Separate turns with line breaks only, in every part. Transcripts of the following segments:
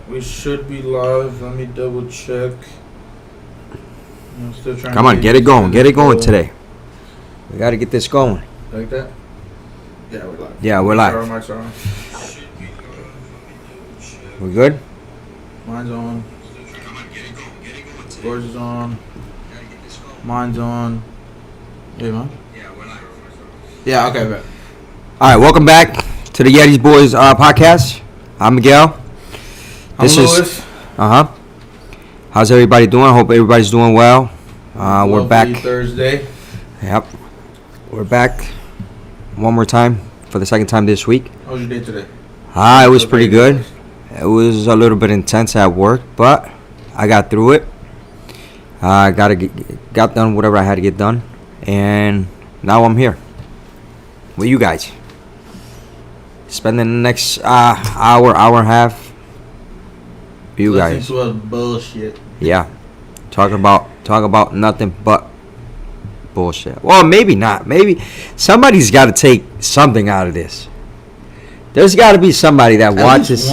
We should be live. Let me double check. I'm still trying.
Come on, get it going. Get it going today. We got to get this going.
Like that? Yeah, we're live.
Yeah, we're live.
Mics are on.
We good?
Mine's on. Yours is on. Mine's on. Hey, man.
Yeah, we're live.
Yeah, okay, bet.
All right, welcome back to the Yetis Boys podcast. I'm Miguel.
I'm Lewis.
How's everybody doing? I hope everybody's doing well. We're back.
Thursday.
Yep. We're back one more time for the second time this week.
How was your day today?
It was pretty good. It was a little bit intense at work, but I got through it. I got done whatever I had to get done, and now I'm here with you guys. Spending the next hour and a half with you guys.
Listening to us bullshit.
Yeah, talk about nothing but bullshit. Well, maybe not. Maybe somebody's got to take something out of this. There's got to be somebody that watches.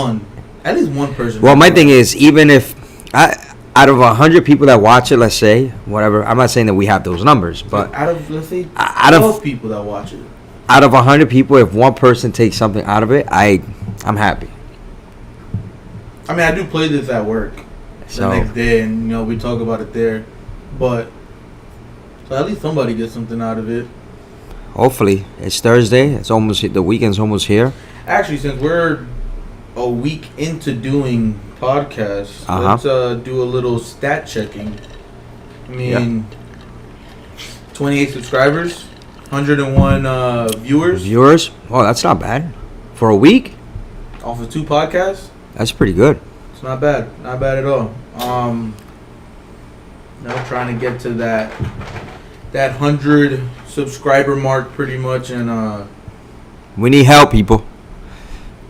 At least one person.
Well, my thing is, even if out of 100 people that watch it, let's say, whatever. I'm not saying that we have those numbers, but
out of, let's say, 12 people that watch it.
Out of 100 people, if one person takes something out of it, I'm happy.
I mean, I do play this at work the next day, and we talk about it there. But so at least somebody gets something out of it.
Hopefully, it's Thursday. It's almost the weekend's almost here.
Actually, since we're a week into doing podcasts, let's do a little stat checking. I mean, 28 subscribers, 101 viewers.
Viewers? Oh, that's not bad. For a week?
Off of 2 podcasts?
That's pretty good.
It's not bad. Not bad at all. Now trying to get to that 100 subscriber mark pretty much, and
we need help, people.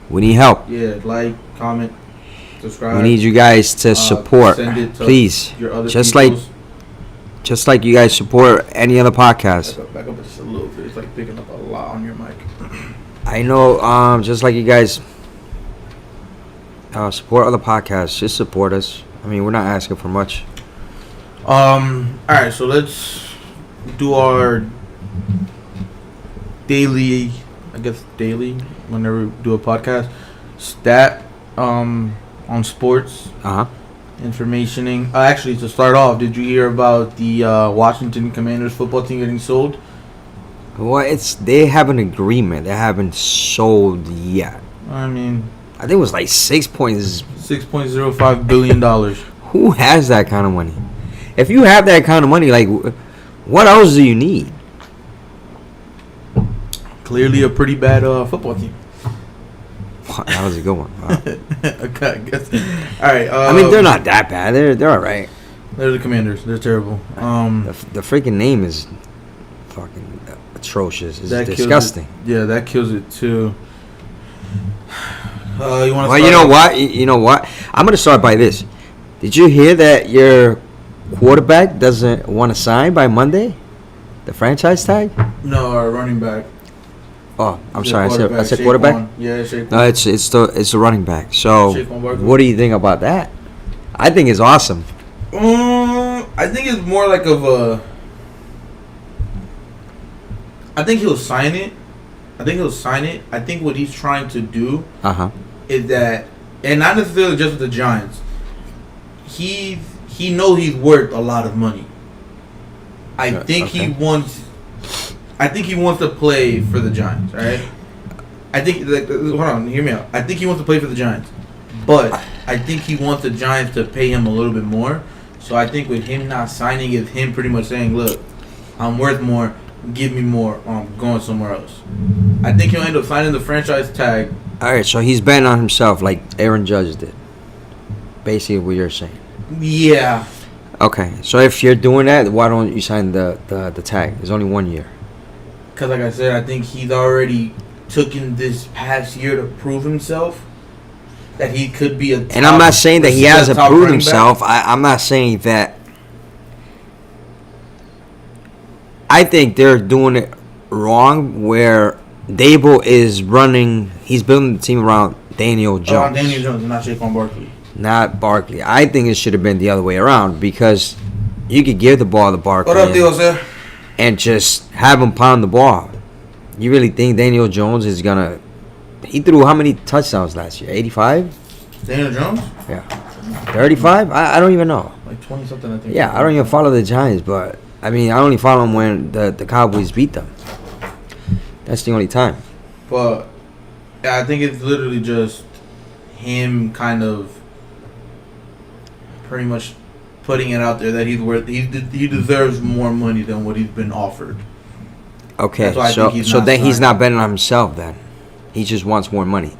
We need help.
Yeah, like, comment, subscribe.
We need you guys to support.
Send it to
please.
Your other
just
peoples.
like you guys support any other podcast.
Back up just a little bit. It's like picking up a lot on your mic.
I know. Just like you guys support other podcasts, just support us. I mean, we're not asking for much.
All right, so let's do our daily, whenever we do a podcast, stat on sports. Informationing. Actually, to start off, did you hear about the Washington Commanders football team getting sold?
Well, they have an agreement. They haven't sold yet.
I mean,
I think it was like
$6.05 billion.
Who has that kind of money? If you have that kind of money, like, what else do you need?
Clearly a pretty bad football team.
That was a good one. Wow.
Okay, I guess. All right.
I mean, they're not that bad. They're all right.
They're the Commanders. They're terrible.
The freaking name is fucking atrocious. It's disgusting.
That kills it too. You want?
Well, you know what? You know what? I'm gonna start by this. Did you hear that your quarterback doesn't want to sign by Monday? The franchise tag?
No, our running back.
Oh, I'm sorry. I said quarterback.
Yeah, Shaquan.
No, it's the running back. So, what do you think about that? I think it's awesome.
I think it's more like of a. I think he'll sign it. I think what he's trying to do is that, and not necessarily just with the Giants. He knows he's worth a lot of money. I think he wants to play for the Giants, right? I think, hold on, hear me out. I think he wants to play for the Giants, but I think he wants the Giants to pay him a little bit more. So I think with him not signing, is him pretty much saying, "Look, I'm worth more. Give me more. I'm going somewhere else." I think he'll end up signing the franchise tag.
All right, so he's betting on himself like Aaron Judge did. Basically, what you're saying.
Yeah.
Okay, so if you're doing that, why don't you sign the tag? It's only 1 year.
Because, like I said, I think he's already taken this past year to prove himself that he could be a top.
And I'm not saying that he hasn't proved himself. I'm not saying that. I think they're doing it wrong where Dable is running. He's building the team around Daniel Jones.
Daniel Jones, not Saquon Barkley.
Not Barkley. I think it should have been the other way around because you could give the ball to Barkley.
What up, Dio, sir?
And just have him pound the ball. You really think Daniel Jones is gonna? He threw how many touchdowns last year? 85.
Daniel Jones?
Yeah. 35? I don't even know.
Like 20 something, I think.
Yeah, I don't even follow the Giants, but I mean, I only follow them when the Cowboys beat them. That's the only time.
But yeah, I think it's literally just him kind of pretty much putting it out there that he's worth. He deserves more money than what he's been offered.
Okay, so then he's not betting on himself. Then he just wants more money.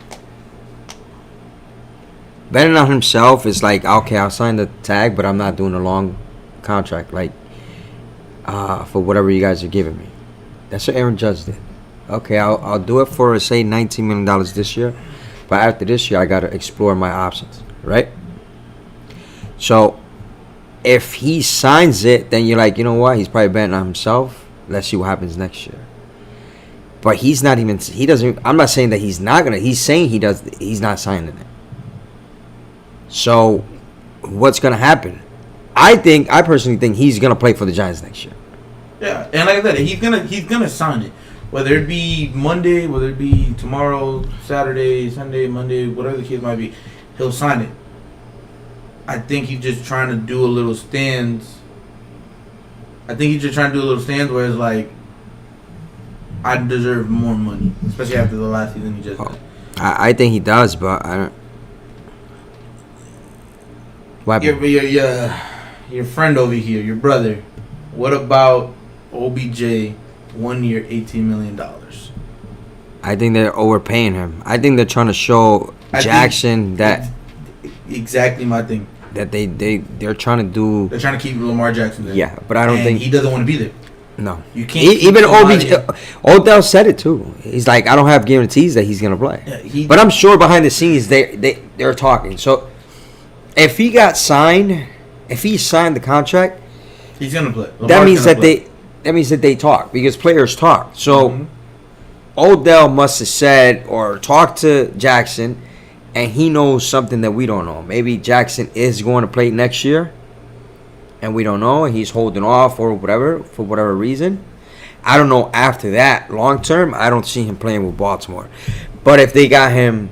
Betting on himself is like, okay, I'll sign the tag, but I'm not doing a long contract, like for whatever you guys are giving me. That's what Aaron Judge did. Okay, I'll do it for say $19 million this year, but after this year I got to explore my options, right? So if he signs it, then you're like, you know what? He's probably betting on himself. Let's see what happens next year. But he's not even. He doesn't. I'm not saying that he's not gonna. He's saying he does. He's not signing it. So what's gonna happen? I personally think he's gonna play for the Giants next year.
Yeah, and like I said, he's gonna sign it. Whether it be Monday, whether it be tomorrow, Saturday, Sunday, Monday, whatever the case might be, he'll sign it. I think he's just trying to do a little stands. Where it's like, I deserve more money, especially after the last season he just had.
I think he does, but I don't. What happened?
Your friend over here, your brother. What about OBJ? 1 year, $18 million.
I think they're overpaying him. I think they're trying to show Jackson that.
Exactly my thing.
That they're trying to do.
They're trying to keep Lamar Jackson there.
Yeah, but I don't think
he doesn't want to be there.
No,
you can't.
Even OBJ, Odell said it too. He's like, I don't have guarantees that he's gonna play. Yeah, but I'm sure behind the scenes they're talking. So if he signed the contract,
he's gonna play.
That means that they talk because players talk. So Odell must have said or talked to Jackson. And he knows something that we don't know. Maybe Jackson is going to play next year, and we don't know. And he's holding off or whatever for whatever reason. I don't know. After that, long term, I don't see him playing with Baltimore. But if they got him,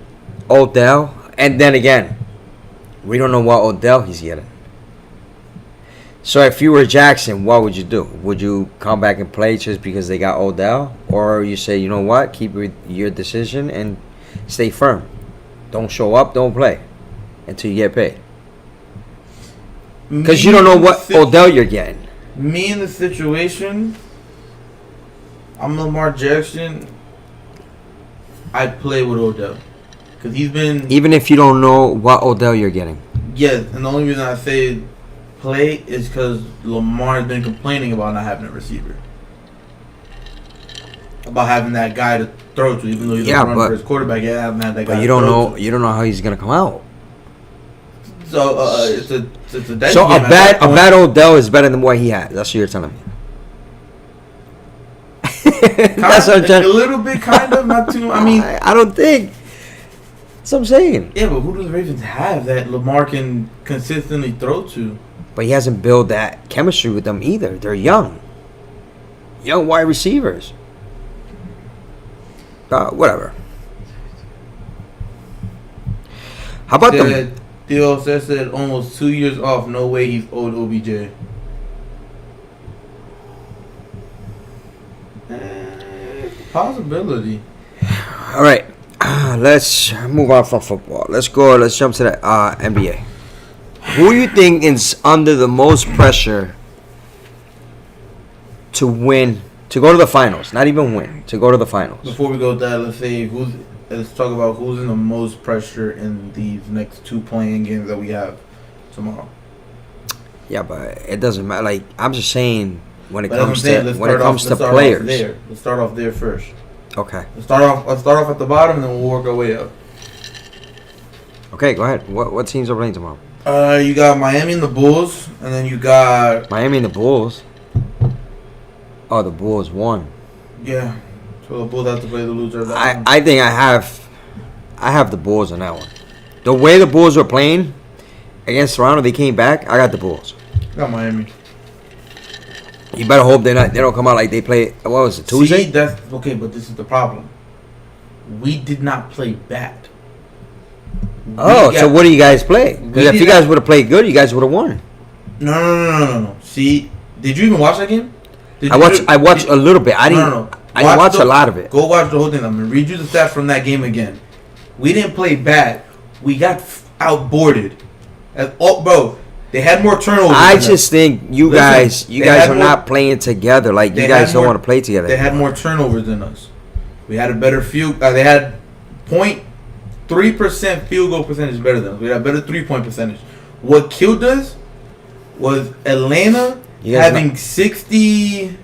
Odell, and then again, we don't know what Odell he's getting. So if you were Jackson, what would you do? Would you come back and play just because they got Odell, or you say, you know what, keep your decision and stay firm? Don't show up, don't play until you get paid. Because you don't know what Odell you're getting.
Me in the situation, I'm Lamar Jackson. I play with Odell. Because he's been...
Even if you don't know what Odell you're getting.
Yes, and the only reason I say play is because Lamar has been complaining about not having a receiver. About having that guy to throw to, even though he's running for his quarterback. Yeah, I haven't had that guy.
But you don't know. You don't know how he's gonna come out.
So it's a
so a bad Odell is better than what he had. That's what you're telling me.
That's what I'm telling. A little bit, kind of, not too. I mean,
I don't think. That's what I'm saying.
Yeah, but who does the Ravens have that Lamar can consistently throw to?
But he hasn't built that chemistry with them either. They're young wide receivers. Whatever. How about them?
Theo said almost 2 years off. No way he's owed OBJ. Possibility.
All right. Let's move on from football. Let's jump to the NBA. Who do you think is under the most pressure to win? To go to the finals, not even win. To go to the finals.
Before we go with that, let's talk about who's in the most pressure in these next 2 playing games that we have tomorrow.
Yeah, but it doesn't matter. Like, I'm just saying when it comes to players.
Let's start off there first.
Okay.
Let's start off at the bottom, and then we'll work our way up.
Okay, go ahead. What teams are playing tomorrow?
You got Miami and the Bulls, and then you got
Miami and the Bulls. Oh, the Bulls won.
Yeah. So the Bulls have to play the loser of that one.
I think I have I have the Bulls on that one. The way the Bulls were playing against Toronto, they came back. I got the Bulls.
I got Miami.
You better hope they don't come out like they play. What was it, Tuesday?
See, that's okay, but this is the problem. We did not play bad.
So what do you guys play? Because if you guys would have played good, you guys would have won.
No. See, did you even watch that game?
I watched a little bit. I didn't watch a lot of it.
Go watch the whole thing. I'm gonna read you the stats from that game again. We didn't play bad. We got outboarded. Bro, they had more turnovers.
I just think you guys are not playing together. Like you guys don't want to play together.
They had more turnovers than us. We had a better field. They had 0.3% field goal percentage better than us. We had a better 3-point percentage. What killed us was Atlanta having 60.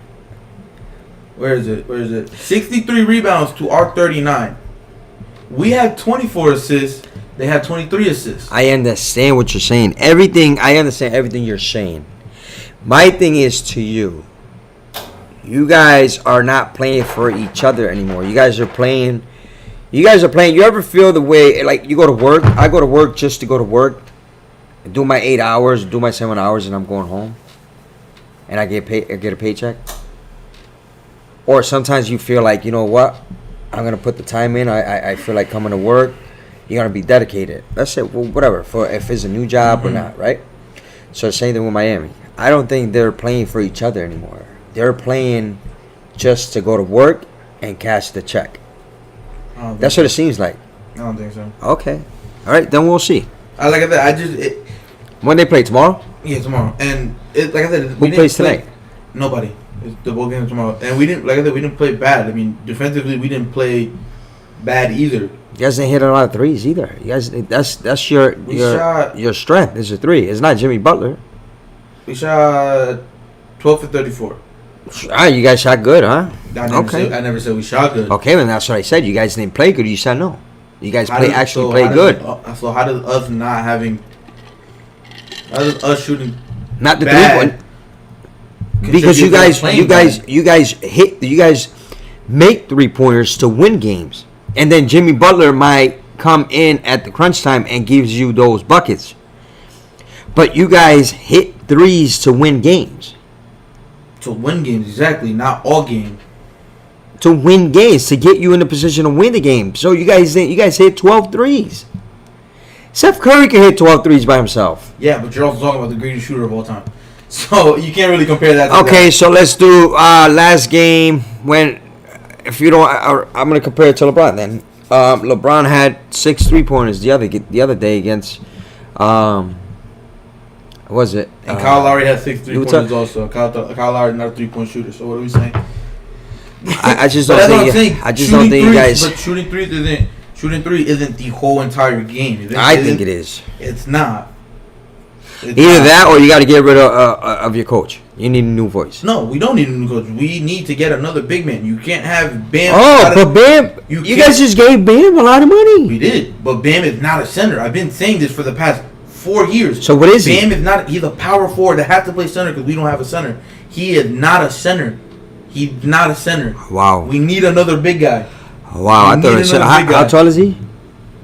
Where is it? 63 rebounds to our 39. We had 24 assists. They had 23 assists.
I understand what you're saying. I understand everything you're saying. My thing is to you. You guys are not playing for each other anymore. You guys are playing. You ever feel the way, like, you go to work? I go to work just to go to work. Do my 8 hours, do my 7 hours, and I'm going home. And I get a paycheck. Or sometimes you feel like, you know what? I'm going to put the time in. I feel like coming to work. You're going to be dedicated. That's it. Well, whatever. For if it's a new job or not, right? So same thing with Miami. I don't think they're playing for each other anymore. They're playing just to go to work and cash the check. That's what it seems like.
I don't think so.
Okay. All right. Then we'll see.
Like I said,
when they play tomorrow?
Yeah, tomorrow. And like I said,
who plays tonight?
Nobody. It's the ball game tomorrow. And we didn't. Like I said, we didn't play bad. I mean, defensively, we didn't play bad either.
You guys didn't hit a lot of threes either. You guys, that's your strength. Is a three. It's not Jimmy Butler.
We shot 12 for 34.
You guys shot good, huh?
I never said we shot good.
Okay, then that's what I said. You guys didn't play good. You said no. You guys play good.
So how does us not having? How does us shooting?
Not the 3-point. Because you guys make 3-pointers to win games, and then Jimmy Butler might come in at the crunch time and gives you those buckets. But you guys hit threes to win games.
To win games, exactly. Not all games.
To win games, to get you in a position to win the game. So you guys hit 12 threes. Steph Curry can hit 12 threes by himself.
Yeah, but you're also talking about the greatest shooter of all time. So you can't really compare that to
that. So let's do last game when, if you don't, I'm going to compare it to LeBron then. LeBron had 6 3-pointers the other day against, what was it?
And Kyle Lowry had 6 3-pointers also. Kyle Lowry not a 3-point shooter. So what are we saying?
I just don't think. I just don't think you guys.
But shooting three isn't the whole entire game.
I think it is.
It's not.
Either that or you got to get rid of your coach. You need a new voice.
No, we don't need a new coach. We need to get another big man. You can't have Bam.
But Bam, you guys just gave Bam a lot of money.
We did, but Bam is not a center. I've been saying this for the past 4 years.
So what is he?
Bam is not. He's a power forward that has to play center because we don't have a center. He is not a center. He's not a center.
Wow.
We need another big guy.
Wow, I thought it said, how tall is he?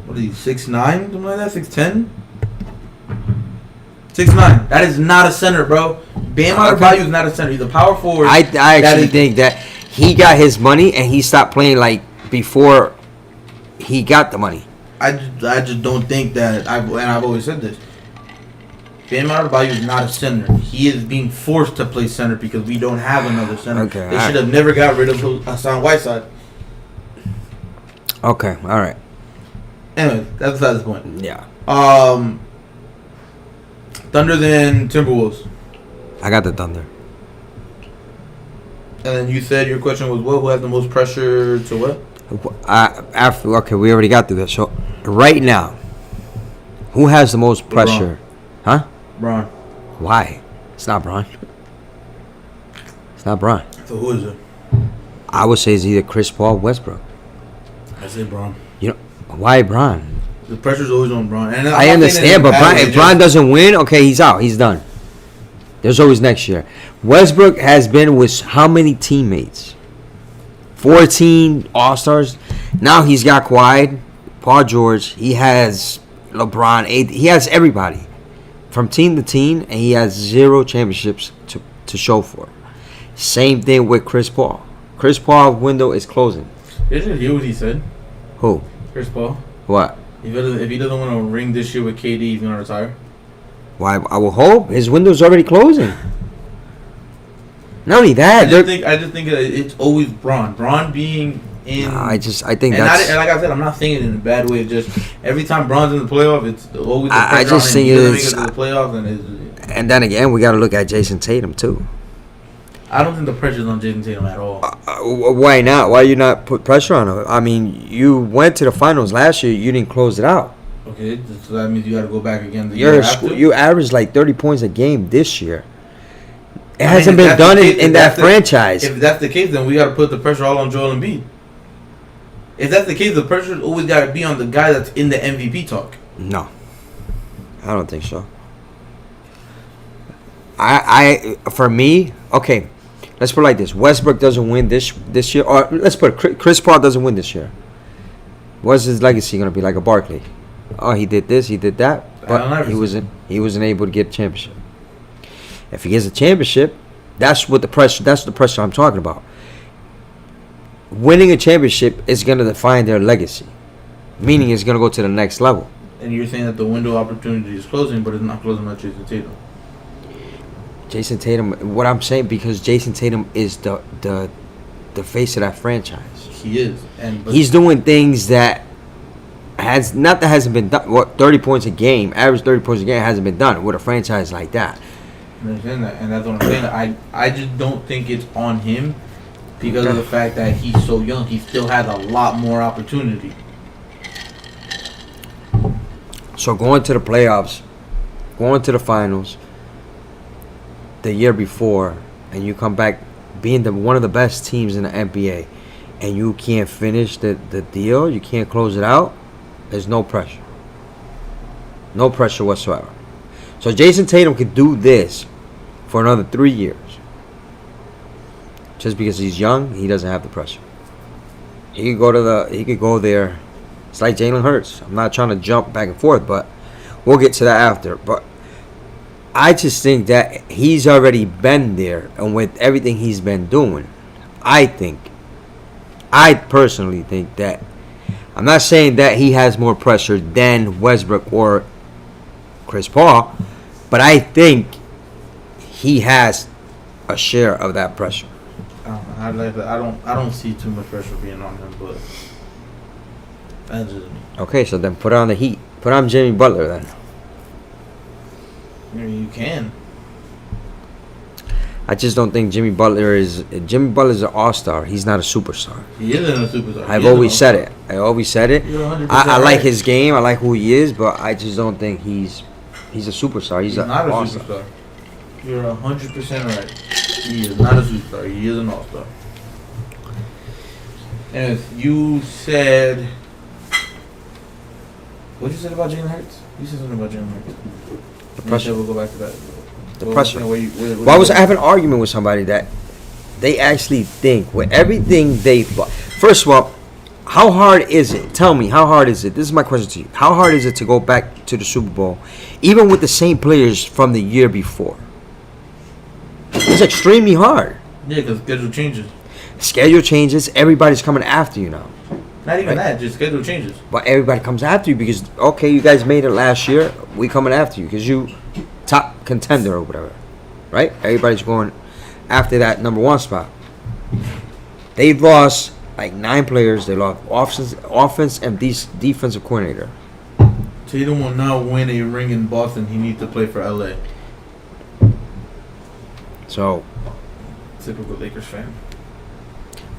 What is he, 6'9", something like that? 6'10"? 6'9". That is not a center, bro. Bam Adebayo is not a center. He's a power forward.
I actually think that he got his money and he stopped playing like before he got the money.
I just don't think that, and I've always said this, Bam Adebayo is not a center. He is being forced to play center because we don't have another center.
Okay,
they should have never got rid of Hassan Whiteside.
Okay, all right.
Anyway, that's beside the point.
Yeah.
Thunder then Timberwolves.
I got the Thunder.
And then you said your question was what? Who has the most pressure to what?
Okay, we already got through this. So right now, who has the most pressure?
LeBron.
Huh?
Bron.
Why? It's not Bron. It's not Bron.
So who is it?
I would say it's either Chris Paul or Westbrook.
I say Bron.
You know why Bron?
The pressure's always on Bron. And
I understand, but if Bron doesn't win, okay, he's out. He's done. There's always next year. Westbrook has been with how many teammates? 14 All-Stars. Now he's got Kawhi. Paul George. He has LeBron. AD, he has everybody from team to team, and he has 0 championships to show for it. Same thing with Chris Paul. Chris Paul's window is closing.
Did you hear what he said?
Who?
Chris Paul.
What?
If he doesn't want to ring this year with KD, he's gonna retire.
Why? I will hope his window's already closing. Not only that,
I just think it's always Bron. Bron being in.
I think
and
that's.
And like I said, I'm not saying it in a bad way. Just every time Bron's in the playoff, it's always.
I just think
it's the playoffs,
and then again, we got to look at Jason Tatum too.
I don't think the pressure's on Jason Tatum at all.
Why not? Why you not put pressure on him? I mean, you went to the finals last year. You didn't close it out.
Okay, so that means you got to go back again.
You averaged like 30 points a game this year. It hasn't been done in that franchise.
If that's the case, then we got to put the pressure all on Joel Embiid. If that's the case, the pressure's always got to be on the guy that's in the MVP talk.
No, I don't think so. For me, okay, let's put it like this: Westbrook doesn't win this year, or let's put it, Chris Paul doesn't win this year. What's his legacy gonna be? Like a Barkley? Oh, he did this, he did that, but he wasn't able to get a championship. If he gets a championship, that's the pressure I'm talking about. Winning a championship is going to define their legacy, meaning it's going to go to the next level.
And you're saying that the window of opportunity is closing, but it's not closing on Jason Tatum.
Jason Tatum, what I'm saying, because Jason Tatum is the face of that franchise.
He is,
he's doing things that hasn't been done. What 30 points a game, average 30 points a game hasn't been done with a franchise like that.
I understand that, and that's what I'm saying. I just don't think it's on him because of the fact that he's so young. He still has a lot more opportunity.
So going to the playoffs, going to the finals the year before, and you come back being one of the best teams in the NBA, and you can't finish the deal, you can't close it out, there's no pressure. No pressure whatsoever. So Jason Tatum could do this for another 3 years. Just because he's young, he doesn't have the pressure. He could go there. It's like Jalen Hurts. I'm not trying to jump back and forth, but we'll get to that after. But I just think that he's already been there, and with everything he's been doing, I personally think that, I'm not saying that he has more pressure than Westbrook or Chris Paul, but I think he has a share of that pressure.
I don't see too much pressure being on him, but that's just me.
Okay, so then put on the Heat. Put on Jimmy Butler then.
I mean, you can.
I just don't think Jimmy Butler is an all-star. He's not a superstar.
He isn't a superstar.
I've always said it. I like
right.
his game. I like who he is, but I just don't think he's a superstar. He's
not a
all-star.
superstar. You're 100% right. He is not a superstar. He is an all-star. And if you said, what did you say about Jalen Hurts? You said something about Jalen Hurts.
The pressure.
We'll go back to that.
The pressure. I have an argument with somebody that they actually think with everything they've bought. First of all, how hard is it? Tell me, how hard is it? This is my question to you. How hard is it to go back to the Super Bowl, even with the same players from the year before? It's extremely hard.
Yeah, because schedule changes.
Schedule changes. Everybody's coming after you now.
Not even that, just schedule changes.
But everybody comes after you because, okay, you guys made it last year. We coming after you because you top contender or whatever. Right? Everybody's going after that number one spot. They've lost like 9 players. They lost offense and defensive coordinator.
Tatum will not win a ring in Boston. He needs to play for LA.
So,
typical Lakers fan.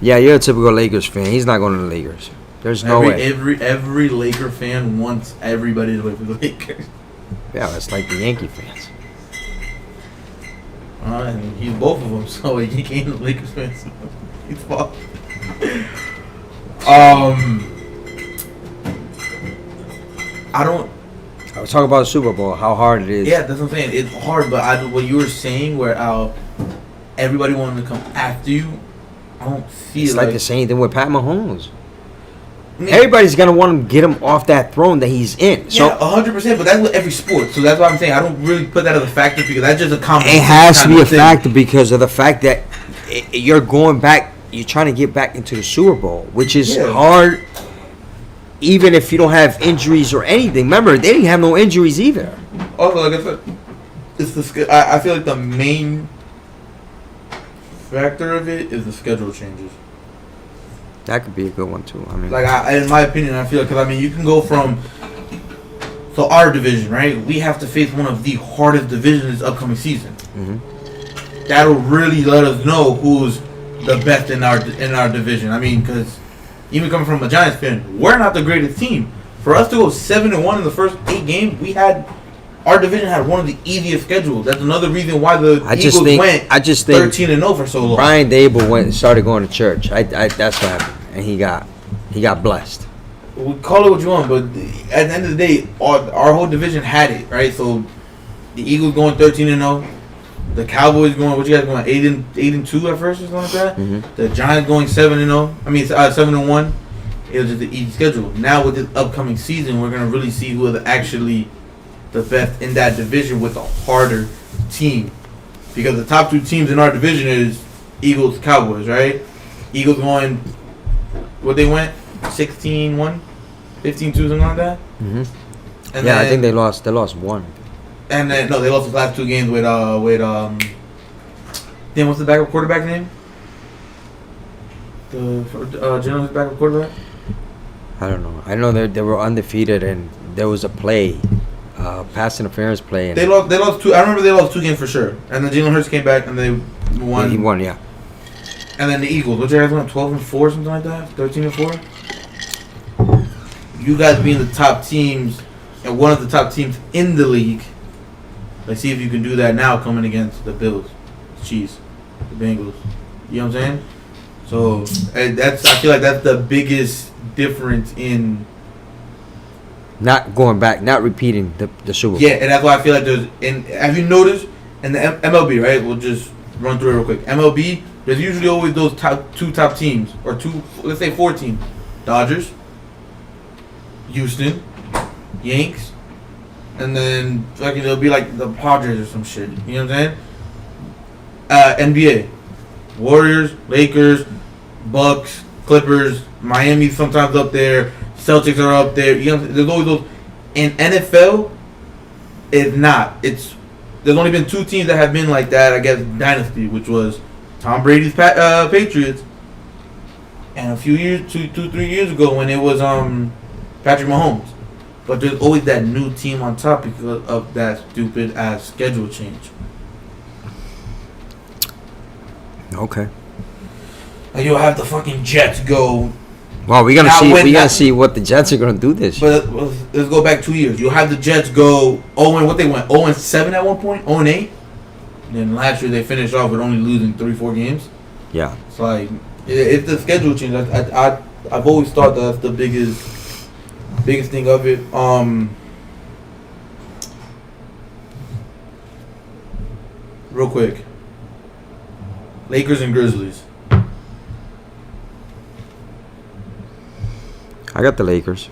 Yeah, you're a typical Lakers fan. He's not going to the Lakers. There's no way.
Every Laker fan wants everybody to play for the Lakers.
Yeah, it's like the Yankee fans.
And he's both of them, so he can't the Lakers fans. He's fucked.
I was talking about the Super Bowl, how hard it is.
Yeah, that's what I'm saying. It's hard, but what you were saying, where everybody wanted to come after you, I don't feel
it's like the same thing with Pat Mahomes. everybody's gonna want to get him off that throne that he's in. So
yeah, 100%. But that's with every sport. So that's why I'm saying I don't really put that as a factor because that's just a common.
It has to be a factor because of the fact that you're going back. You're trying to get back into the Super Bowl, which is hard. Even if you don't have injuries or anything. Remember, they didn't have no injuries either.
Also, like I said, it's the. I feel like the main factor of it is the schedule changes.
That could be a good one too. I mean,
like in my opinion, I feel because I mean you can go from. So our division, right? We have to face one of the hardest divisions this upcoming season. Mm-hmm. That'll really let us know who's the best in our division. I mean, because even coming from a Giants fan, we're not the greatest team. For us to go 7-1 in the first 8 games, our division had one of the easiest schedules. That's another reason why the Eagles went 13-0 for so long.
Brian Dable started going to church. That's what happened, and he got blessed.
We call it what you want, but at the end of the day, our whole division had it, right? So the Eagles going 13-0. The Cowboys going, what you guys going, 8-2 at first or something like that. Mm-hmm. The Giants going 7-0. I mean 7-1. It was just an easy schedule. Now with this upcoming season, we're gonna really see who is actually the best in that division with a harder team. Because the top 2 teams in our division is Eagles, Cowboys, right? Eagles going, what they went, 16-1, 15-2, something like that.
Mm-hmm. And yeah, I think they lost one. And
then no, they lost the last 2 games with then what's the backup quarterback name? The General's backup quarterback.
I don't know. I know they were undefeated and there was a play, pass interference play. And
they lost 2. I remember they lost 2 games for sure. And then Jalen Hurts came back and they won.
Yeah, he won, yeah.
And then the Eagles, what you guys won, 12-4, something like that, 13-4. You guys being the top teams and one of the top teams in the league. Let's see if you can do that now coming against the Bills, the Chiefs, the Bengals. You know what I'm saying? So I feel like that's the biggest difference in
not going back, not repeating the Super Bowl.
Yeah, and that's why I feel like there's. And have you noticed in the MLB, right? We'll just run through it real quick. MLB, there's usually always those two top teams or 2, let's say 4 teams: Dodgers, Houston, Yanks. And then fucking it'll be like the Padres or some shit. You know what I'm saying? NBA. Warriors, Lakers, Bucks, Clippers, Miami sometimes up there. Celtics are up there. You know, there's always those. In NFL, it's not. There's only been 2 teams that have been like that, I guess, dynasty, which was Tom Brady's Patriots. And a few years, 2-3 years ago when it was Patrick Mahomes. But there's always that new team on top because of that stupid ass schedule change.
Okay.
Like you'll have the fucking Jets go.
Well, we gotta see what the Jets are gonna do this year.
But let's go back 2 years. You'll have the Jets go 0-what they went 0-7 at one point, 0-8. Then last year they finished off with only losing 3-4 games.
Yeah.
It's like it's the schedule change. I've always thought that's the biggest thing of it. Real quick. Lakers and Grizzlies.
I got the Lakers.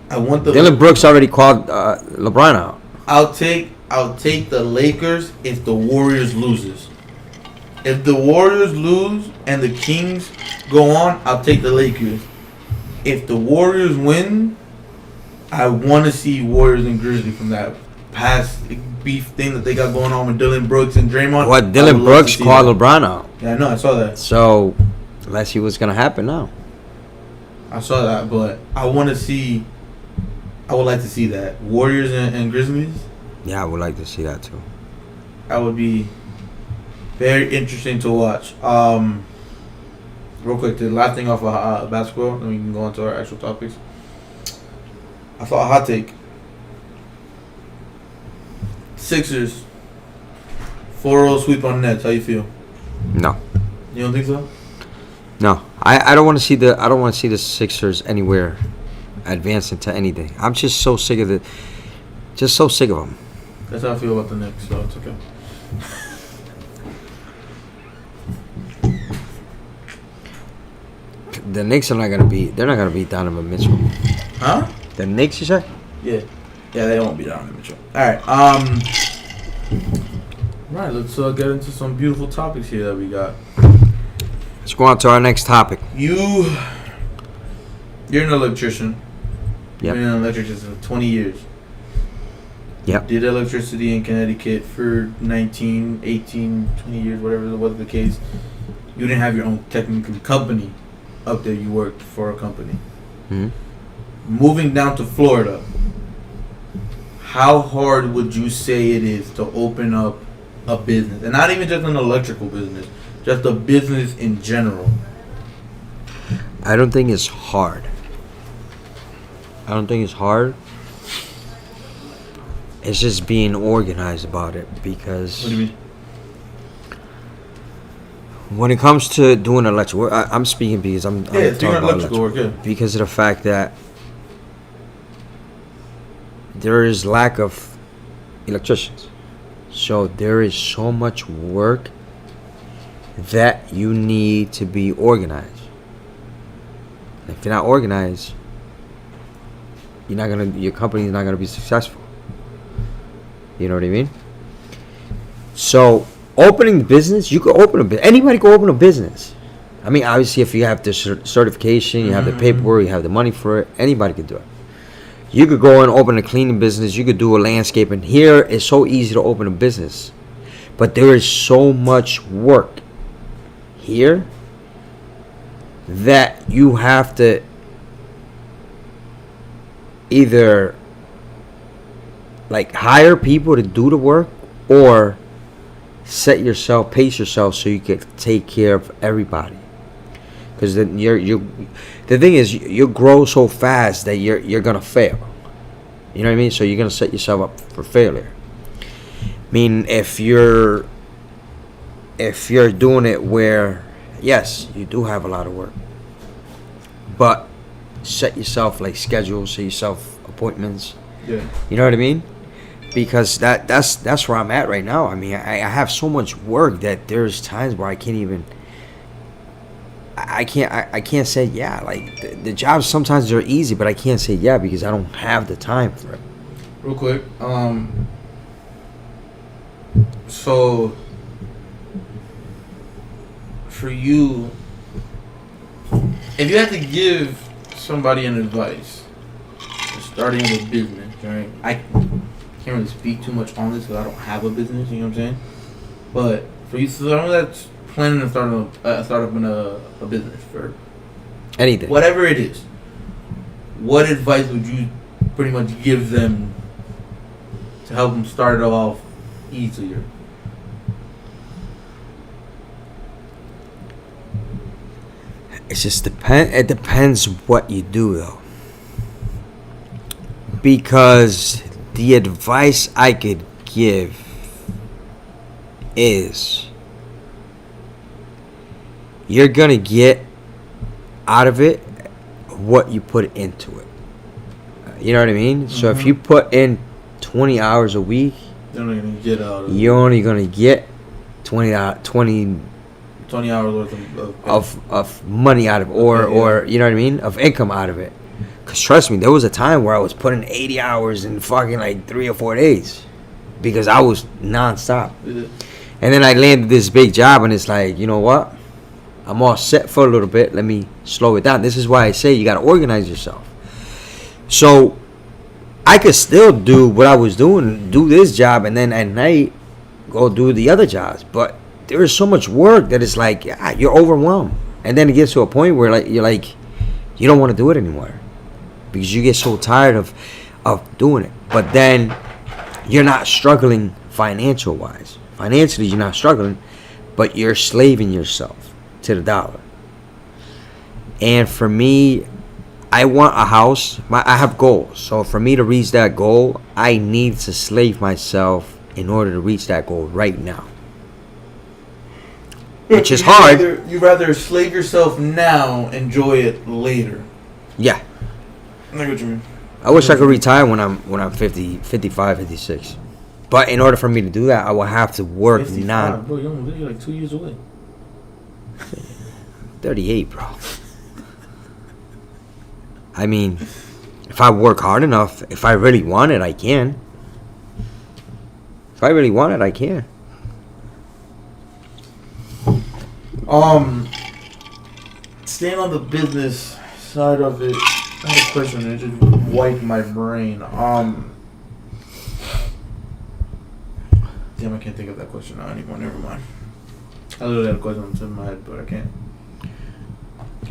I want the
Dylan Brooks already called LeBron out.
I'll take the Lakers if the Warriors loses. If the Warriors lose and the Kings go on, I'll take the Lakers. If the Warriors win, I want to see Warriors and Grizzlies from that past beef thing that they got going on with Dylan Brooks and Draymond.
What, Dylan Brooks called LeBron out?
Yeah, I know, I saw that.
So, let's see what's going to happen now.
I saw that, but I would like to see that. Warriors and Grizzlies?
Yeah, I would like to see that too.
That would be very interesting to watch. Real quick, the last thing off of basketball, then we can go on to our actual topics. I saw a hot take. Sixers 4-0 sweep on Nets. How you feel?
No.
You don't think so?
No. I don't want to see the Sixers anywhere advance into anything. I'm just so sick of it. Just so sick of them.
That's how I feel about the Knicks, so it's okay.
The Knicks are not gonna beat. They're not gonna beat Donovan Mitchell.
Huh?
The Knicks, you said?
Yeah. Yeah, they won't beat Donovan Mitchell. All right. Right. Let's get into some beautiful topics here that we got.
Let's go on to our next topic.
You're an electrician.
Yep.
You've been an electrician for 20 years.
Yep.
Did electricity in Connecticut for 19, 18, 20 years, whatever was the case. You didn't have your own technically company up there. You worked for a company.
Mm-hmm.
Moving down to Florida, how hard would you say it is to open up a business? And not even just an electrical business, just a business in general.
I don't think it's hard. It's just being organized about it, because
What do you mean?
when it comes to doing electrical work, I'm speaking because I'm
Yeah,
talking
doing
about
electrical work, yeah.
because of the fact that there is lack of electricians. So there is so much work that you need to be organized. If you're not organized, your company's not gonna be successful. You know what I mean? So opening the business, you could open a business. Anybody can open a business. I mean, obviously, if you have the certification, you have the paperwork, you have the money for it, anybody can do it. You could go and open a cleaning business. You could do a landscaping. Here, it's so easy to open a business. But there is so much work here that you have to either like hire people to do the work, or pace yourself so you can take care of everybody. Because then the thing is, you grow so fast that you're gonna fail. You know what I mean? So you're gonna set yourself up for failure. I mean, if you're doing it where, yes, you do have a lot of work, but set yourself set yourself appointments.
Yeah.
You know what I mean? Because that's where I'm at right now. I mean, I have so much work that there's times where I can't even. I can't say yeah. Like the jobs sometimes they're easy, but I can't say yeah because I don't have the time for it.
Real quick, so for you, if you had to give somebody an advice for starting a business, right? I can't really speak too much on this because I don't have a business. You know what I'm saying? But for you, someone that's planning to start up in a business for
Anything.
whatever it is, what advice would you pretty much give them to help them start it off easier?
It just depends. It depends what you do, though. Because the advice I could give is you're gonna get out of it what you put into it. You know what I mean? Mm-hmm. So if you put in 20 hours a week,
You're only gonna get out of
you're only gonna get 20 hours
worth
of money out of it, or you know what I mean, of income out of it. Cause trust me, there was a time where I was putting 80 hours in fucking like 3 or 4 days because I was nonstop.
Yeah.
And then I landed this big job, and it's like, you know what? I'm all set for a little bit. Let me slow it down. This is why I say you gotta organize yourself. So I could still do what I was doing, do this job, and then at night go do the other jobs. But there is so much work that it's like you're overwhelmed, and then it gets to a point where you don't want to do it anymore because you get so tired of doing it. But then you're not struggling financially, you're not struggling, but you're slaving yourself to the dollar. And for me, I want a house. I have goals. So for me to reach that goal, I need to slave myself in order to reach that goal right now. Which is hard.
You'd rather slave yourself now, enjoy it later.
Yeah.
I know what you mean.
I wish I could retire when I'm 50, 55, 56. But in order for me to do that, I will have to work
55, bro, you're like 2 years away.
38, bro. I mean, if I work hard enough, if I really want it, I can. If I really want it, I can.
Staying on the business side of it, I have a question and it just wiped my brain. Damn, I can't think of that question now anymore. Never mind. I literally had a question on the tip of my head, but I can't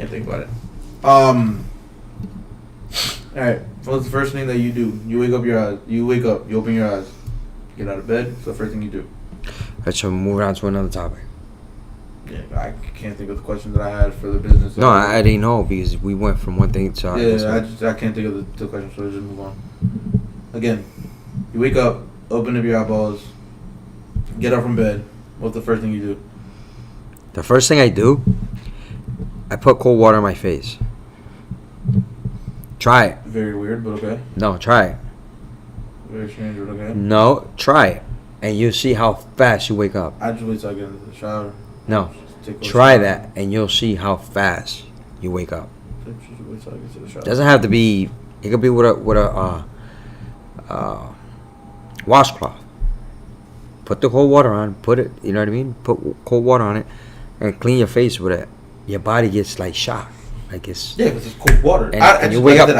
think about it. Alright, what's the first thing that you do? You wake up, you open your eyes, get out of bed, what's the first thing you do?
Let's move on to another topic.
Yeah, I can't think of the question that I had for the business.
No, I didn't know because we went from one thing to another.
Yeah, I can't think of the question, so let's just move on. Again, you wake up, open up your eyeballs, get up from bed, what's the first thing you do?
The first thing I do, I put cold water on my face. Try it.
Very weird, but okay.
No, try it.
Very strange, but okay.
No, try it. And you'll see how fast you wake up.
I just wait till I get into the shower.
No, try that and you'll see how fast you wake up.
Just wait till I get to the shower.
Doesn't have to be, it could be with a washcloth. Put the cold water on, put it, you know what I mean? Put cold water on it and clean your face with it. Your body gets like shocked. Like it's
because it's cold water.
And you wake up.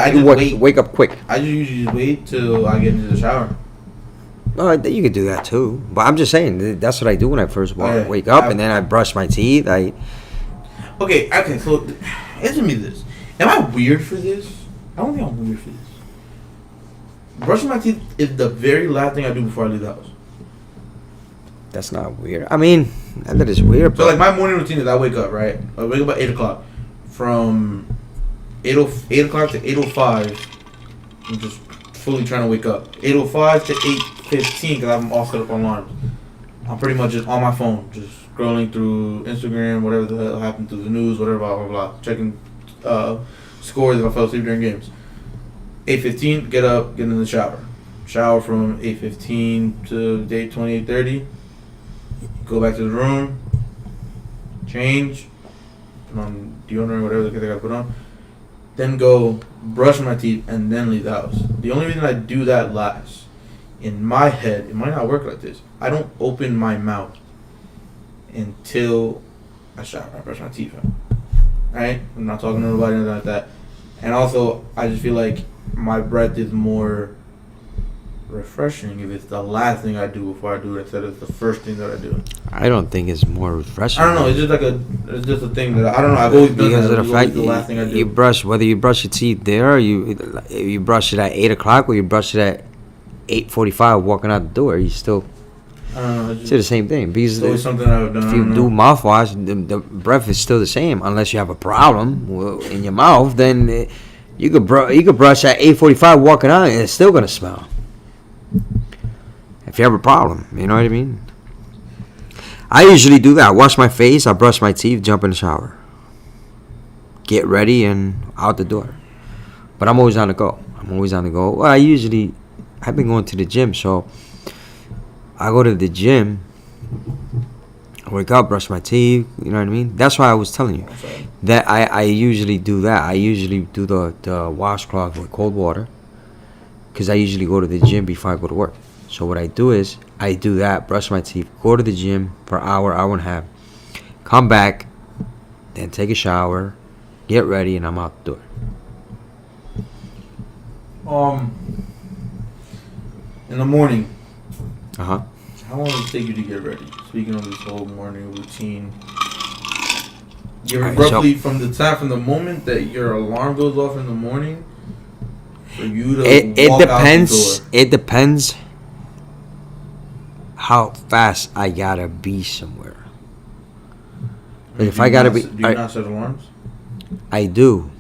Wake up quick.
I just usually just wait till I get into the shower.
Oh, you could do that too. But I'm just saying that's what I do when I first wake up, and then I brush my teeth. Okay.
So answer me this: am I weird for this? I don't think I'm weird for this. Brushing my teeth is the very last thing I do before I leave the house.
That's not weird. I mean, that is weird.
So like my morning routine is I wake up, right? I wake up at 8:00. From 8 o'clock to 8:05, I'm just fully trying to wake up. 8:05 to 8:15 because I'm all set up on alarms. I'm pretty much just on my phone, just scrolling through Instagram, whatever the hell happened through the news, whatever, blah, blah, blah. Checking scores if I fell asleep during games. 8:15, get up, get in the shower. Shower from 8:15 to 8:20, 8:30. Go back to the room. Change. Put on deodorant, whatever the I gotta put on. Then go brush my teeth and then leave the house. The only reason I do that last, in my head, it might not work like this. I don't open my mouth until I shower. I brush my teeth. Right? I'm not talking to nobody, anything like that. And also, I just feel like my breath is more refreshing if it's the last thing I do before I do it instead of the first thing that I do.
I don't think it's more refreshing.
I don't know. It's just a thing that I don't know. I've always done
because
that.
of the fact the last thing I do. You brush whether you brush your teeth there or you brush it at 8 o'clock or you brush it at 8:45 walking out the door. You still it's the same thing because
it's always something I've done.
If you do mouthwash, the breath is still the same unless you have a problem in your mouth. Then you could brush at 8:45 walking out and it's still gonna smell. If you have a problem, you know what I mean? I usually do that. I wash my face, I brush my teeth, jump in the shower. Get ready and out the door. But I'm always on the go. Well, I've been going to the gym, so I go to the gym, I wake up, brush my teeth, you know what I mean? That's why I was telling you that I usually do that. I usually do the washcloth with cold water because I usually go to the gym before I go to work. So what I do is I do that, brush my teeth, go to the gym for an hour and a half, come back, then take a shower, get ready, and I'm out the door.
In the morning.
How
long does it take you to get ready? Speaking of this whole morning routine, roughly from the moment that your alarm goes off in the morning, for you to walk
depends.
out the door.
It depends how fast I gotta be somewhere. If I gotta be,
do you not set alarms?
I do.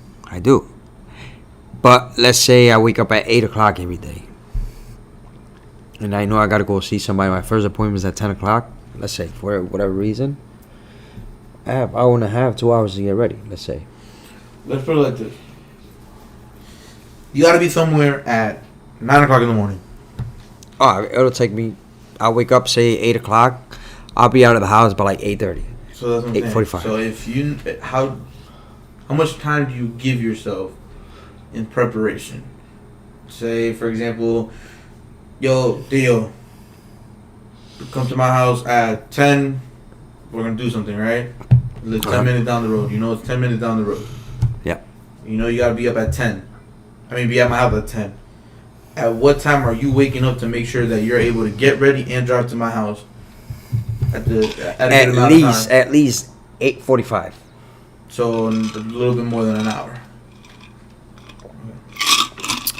But let's say I wake up at 8 o'clock every day, and I know I gotta go see somebody. My first appointment is at 10 o'clock. Let's say for whatever reason, I have hour and a half, 2 hours to get ready. Let's say.
Let's put it like this: you gotta be somewhere at 9 o'clock in the morning.
Oh, it'll take me. I'll wake up, say 8 o'clock. I'll be out of the house by like 8:30.
So that's what I'm saying.
8:45.
So if you, how much time do you give yourself in preparation. Say, for example, yo, Theo, come to my house at 10. We're going to do something, right? It's 10 minutes down the road. You know it's 10 minutes down the road.
Yeah.
You know you got to be up at 10. Be at my house at 10. At what time are you waking up to make sure that you're able to get ready and drive to my house? At
least 8:45.
So a little bit more than an hour.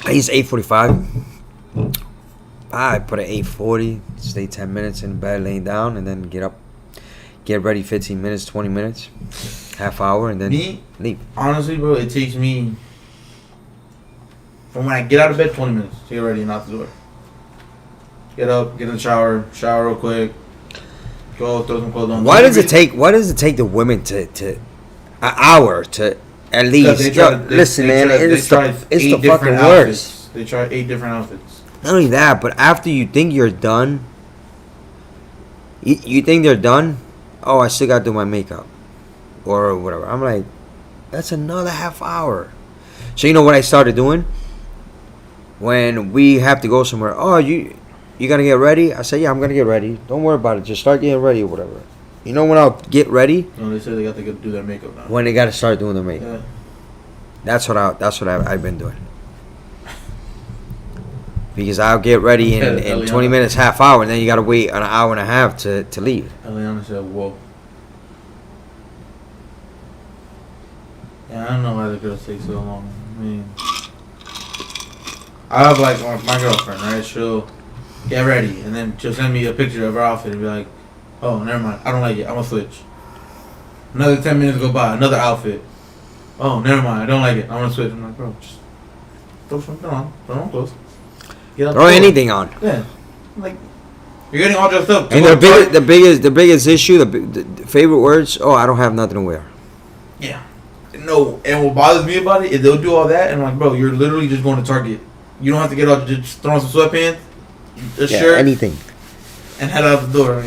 At least 8:45. I put at 8:40. Stay 10 minutes in bed, laying down, and then get up, get ready. 15 minutes, 20 minutes, half hour, and then leave.
Honestly, bro, it takes me from when I get out of bed 20 minutes to get ready and out the door. Get up, get in the shower real quick. Go throw some clothes on.
Why does it take the women to an hour to at least? Listen, man, it's the fucking worst.
They try 8 different outfits.
Not only that, but after you think you're done, you think they're done. Oh, I still gotta do my makeup or whatever. I'm like, that's another half hour. So you know what I started doing when we have to go somewhere? Oh, you gotta get ready? I say, yeah, I'm gonna get ready. Don't worry about it. Just start getting ready or whatever. You know when I'll get ready?
No, they say they got to do their makeup now.
When they gotta start doing their makeup.
Yeah.
That's what I've been doing. Because I'll get ready in 20 minutes, half hour, and then you gotta wait an hour and a half to leave.
Eliana said, whoa. Yeah, I don't know why the girls take so long. I have like my girlfriend, right? She'll get ready, and then she'll send me a picture of her outfit and be like, oh, never mind, I don't like it, I'm gonna switch. Another 10 minutes go by, another outfit. Oh, never mind, I don't like it, I'm gonna switch. I'm like, bro, just throw something on, throw on clothes.
Throw anything on.
Yeah, like you're getting all dressed up.
And the biggest issue, the favorite words. Oh, I don't have nothing to wear.
Yeah, no. And what bothers me about it is they'll do all that, and I'm like, bro, you're literally just going to Target. You don't have to get out, just throw on some sweatpants, a shirt,
anything,
and head out the door.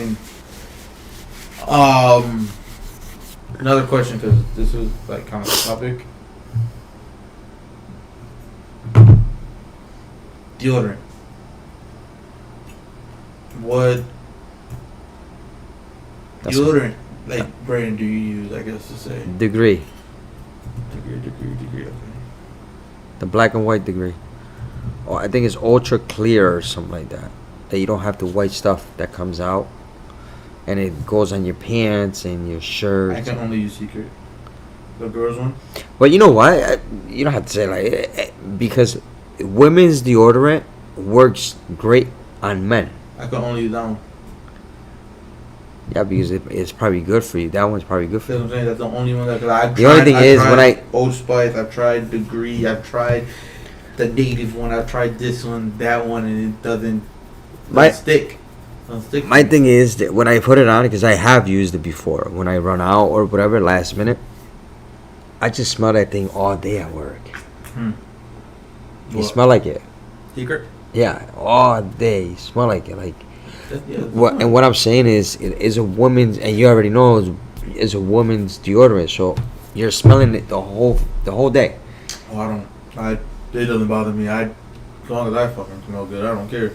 Another question, because this was like kind of a topic. Deodorant. What deodorant, brand do you use, I guess to say?
Degree.
Okay.
The black and white Degree. Oh, I think it's ultra clear or something like that. That you don't have the white stuff that comes out. And it goes on your pants and your shirt.
I can only use Secret. The girls one.
But you know what? You don't have to say because women's deodorant works great on men.
I can only use that one.
Yeah, because it's probably good for you. That one's probably good for you.
I'm saying that's the only one that I've
the only thing is when I
Old Spice, I've tried Degree, I've tried the native one, I've tried this one, that one, and it doesn't stick.
My thing is that when I put it on, because I have used it before, when I run out or whatever last minute, I just smell that thing all day at work. You smell like it.
Secret?
Yeah, all day. You smell like it. What I'm saying is, it is a woman's, and you already know, it's a woman's deodorant. So you're smelling it the whole day.
Oh, it doesn't bother me. As long as I fucking smell good, I don't care.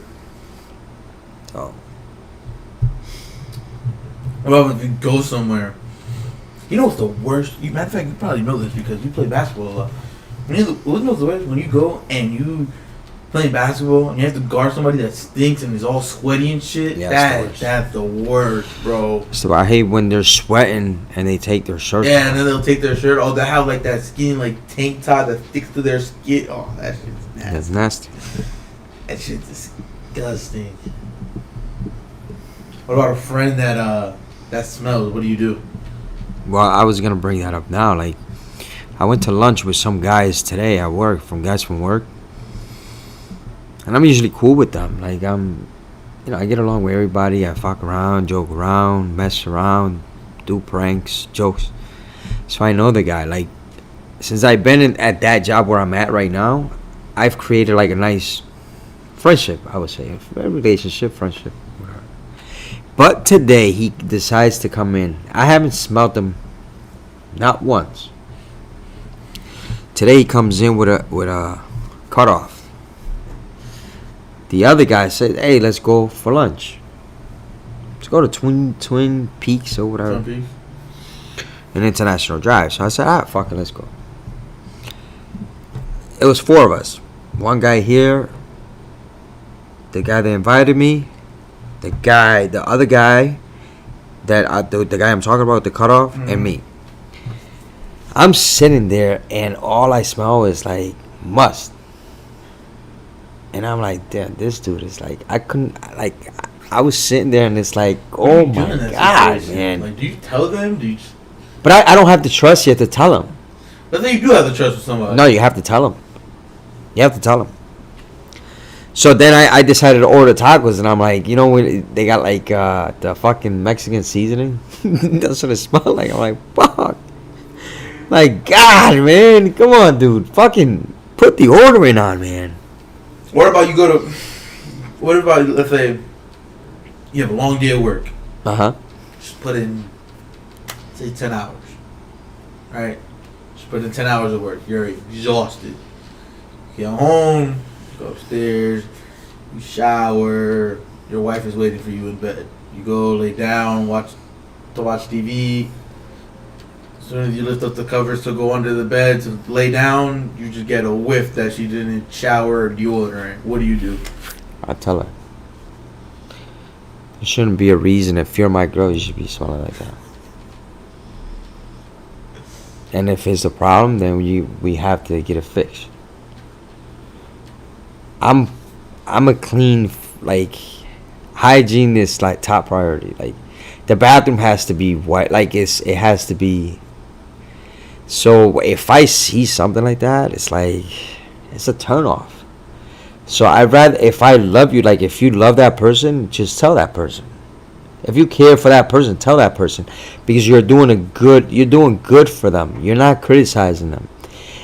Oh.
Well, if you go somewhere, you know what's the worst? Matter of fact, you probably know this because you play basketball a lot. What's the worst? When you go and you playing basketball and you have to guard somebody that stinks and is all sweaty and shit. Yeah, that's the worst, bro.
So I hate when they're sweating and they take their shirt.
Yeah, and then they'll take their shirt. Oh, they have like that skin like tank top that sticks to their skin. Oh, that shit's nasty.
That's nasty.
That shit's disgusting. What about a friend that smells? What do you do?
Well, I was gonna bring that up now. Like, I went to lunch with some guys today at work, guys from work, and I'm usually cool with them. Like, I get along with everybody. I fuck around, joke around, mess around, do pranks, jokes. So I know the guy. Like, since I've been at that job where I'm at right now, I've created like a nice friendship. I would say a relationship, friendship. But today he decides to come in. I haven't smelled him not once. Today he comes in with a cutoff. The other guy said, "Hey, let's go for lunch. Let's go to Twin Peaks or whatever."
Twin Peaks.
An international drive. So I said, fuck it, let's go. It was 4 of us. One guy here, the guy that invited me, the other guy the guy I'm talking about, the cutoff, and me. I'm sitting there and all I smell is like must. And I'm like, damn, this dude is like, I was sitting there and it's like, oh my God, man.
Like, do you tell them?
But I don't have the trust yet to tell them.
But then you do have the trust with somebody.
No, you have to tell them. You have to tell them. So then I decided to order tacos, and I'm like, when they got like the fucking Mexican seasoning. That's what it smelled like. I'm like, fuck. Like, God, man. Come on, dude. Fucking put the ordering on, man.
What about let's say you have a long day of work. Just put in, say, 10 hours. Right? Just put in 10 hours of work. You're exhausted. You get home, go upstairs, you shower, your wife is waiting for you in bed. You go lay down, watch TV. As soon as you lift up the covers to go under the bed to lay down, you just get a whiff that she didn't shower or deodorant. What do?
I tell her. There shouldn't be a reason. If you're my girl, you should be smelling like that. And if it's a problem, then we have to get it fixed. I'm a clean, like, hygiene is like top priority. Like, the bathroom has to be white. Like, it has to be. So if I see something like that, it's like, it's a turn off. So I'd rather, if I love you, like, if you love that person, just tell that person. If you care for that person, tell that person, because you're doing good for them. You're not criticizing them.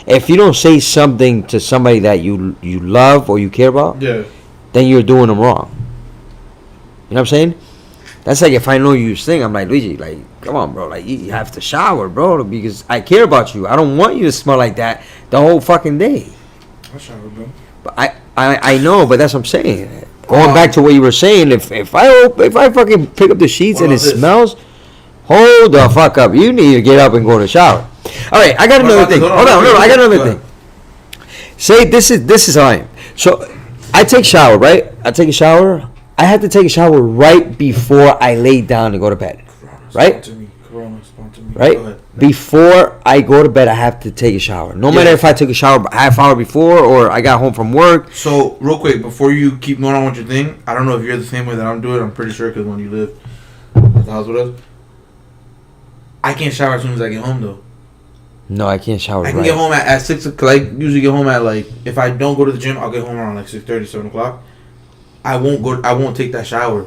If you don't say something to somebody that you love or you care about, then you're doing them wrong. You know what I'm saying? That's like if I know you stink, I'm like, Luigi, like, come on, bro, like, you have to shower, bro, because I care about you. I don't want you to smell like that the whole fucking day.
I shower, bro.
But I know, but that's what I'm saying. Going back to what you were saying, if I fucking pick up the sheets and it smells, hold the fuck up. You need to get up and go to the shower. All right, I got another thing. Hold on, I got another thing. Say this is how I am. So I take a shower, right? I have to take a shower right before I lay down to go to bed, right? Right? Before I go to bed, I have to take a shower. No matter if I took a shower a half hour before or I got home from work.
So, real quick, before you keep going on with your thing, I don't know if you're the same way that I'm doing. I'm pretty sure because when you live at the house with us, I can't shower as soon as I get home, though.
No, I can't shower.
I can get home at 6 o'clock. I usually get home at, like, if I don't go to the gym, I'll get home around like 6:30, 7 o'clock. I won't take that shower.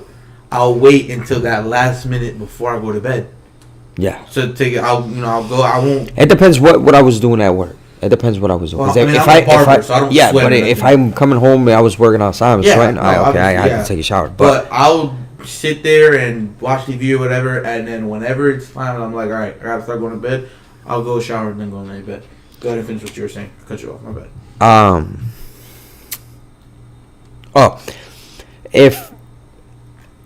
I'll wait until that last minute before I go to bed.
Yeah.
So take it. I'll go. I won't.
It depends what I was doing at work. It depends what I was doing.
Well, I'm a barber, so I don't sweat
but if I'm coming home and I was working outside, I'm sweating. I have to take a shower.
But I'll sit there and watch TV or whatever, and then whenever it's time, I'm like, all right, I gotta start going to bed. I'll go shower and then go to bed. Go ahead and finish what you were saying. Cut you off. My bad.
If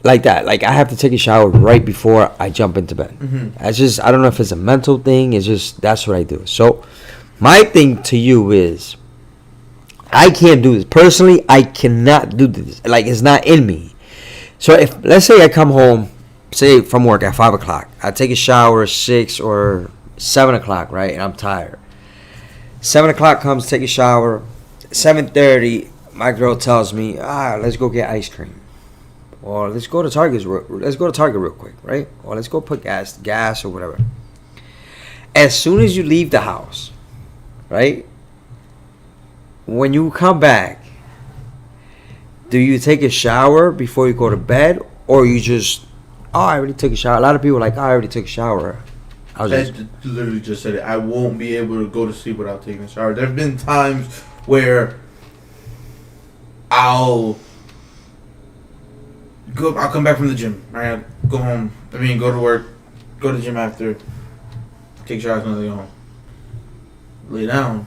like that, like I have to take a shower right before I jump into bed. That's just, I don't know if it's a mental thing. It's just, that's what I do. So my thing to you is, I can't do this personally. I cannot do this. Like, it's not in me. So if, let's say I come home, say from work at 5 o'clock, I take a shower at 6 or 7 o'clock, right? And I'm tired. 7 o'clock comes, take a shower. 7:30, my girl tells me, let's go get ice cream. Or let's go to Target real quick, right? Or let's go put gas or whatever. As soon as you leave the house, right? When you come back, do you take a shower before you go to bed, or you just, I already took a shower? A lot of people are like, I already took a shower.
I literally just said it. I won't be able to go to sleep without taking a shower. There have been times where I'll come back from the gym. Right? Go home. Go to work. Go to the gym after. Take a shower as soon as I go home. Lay down.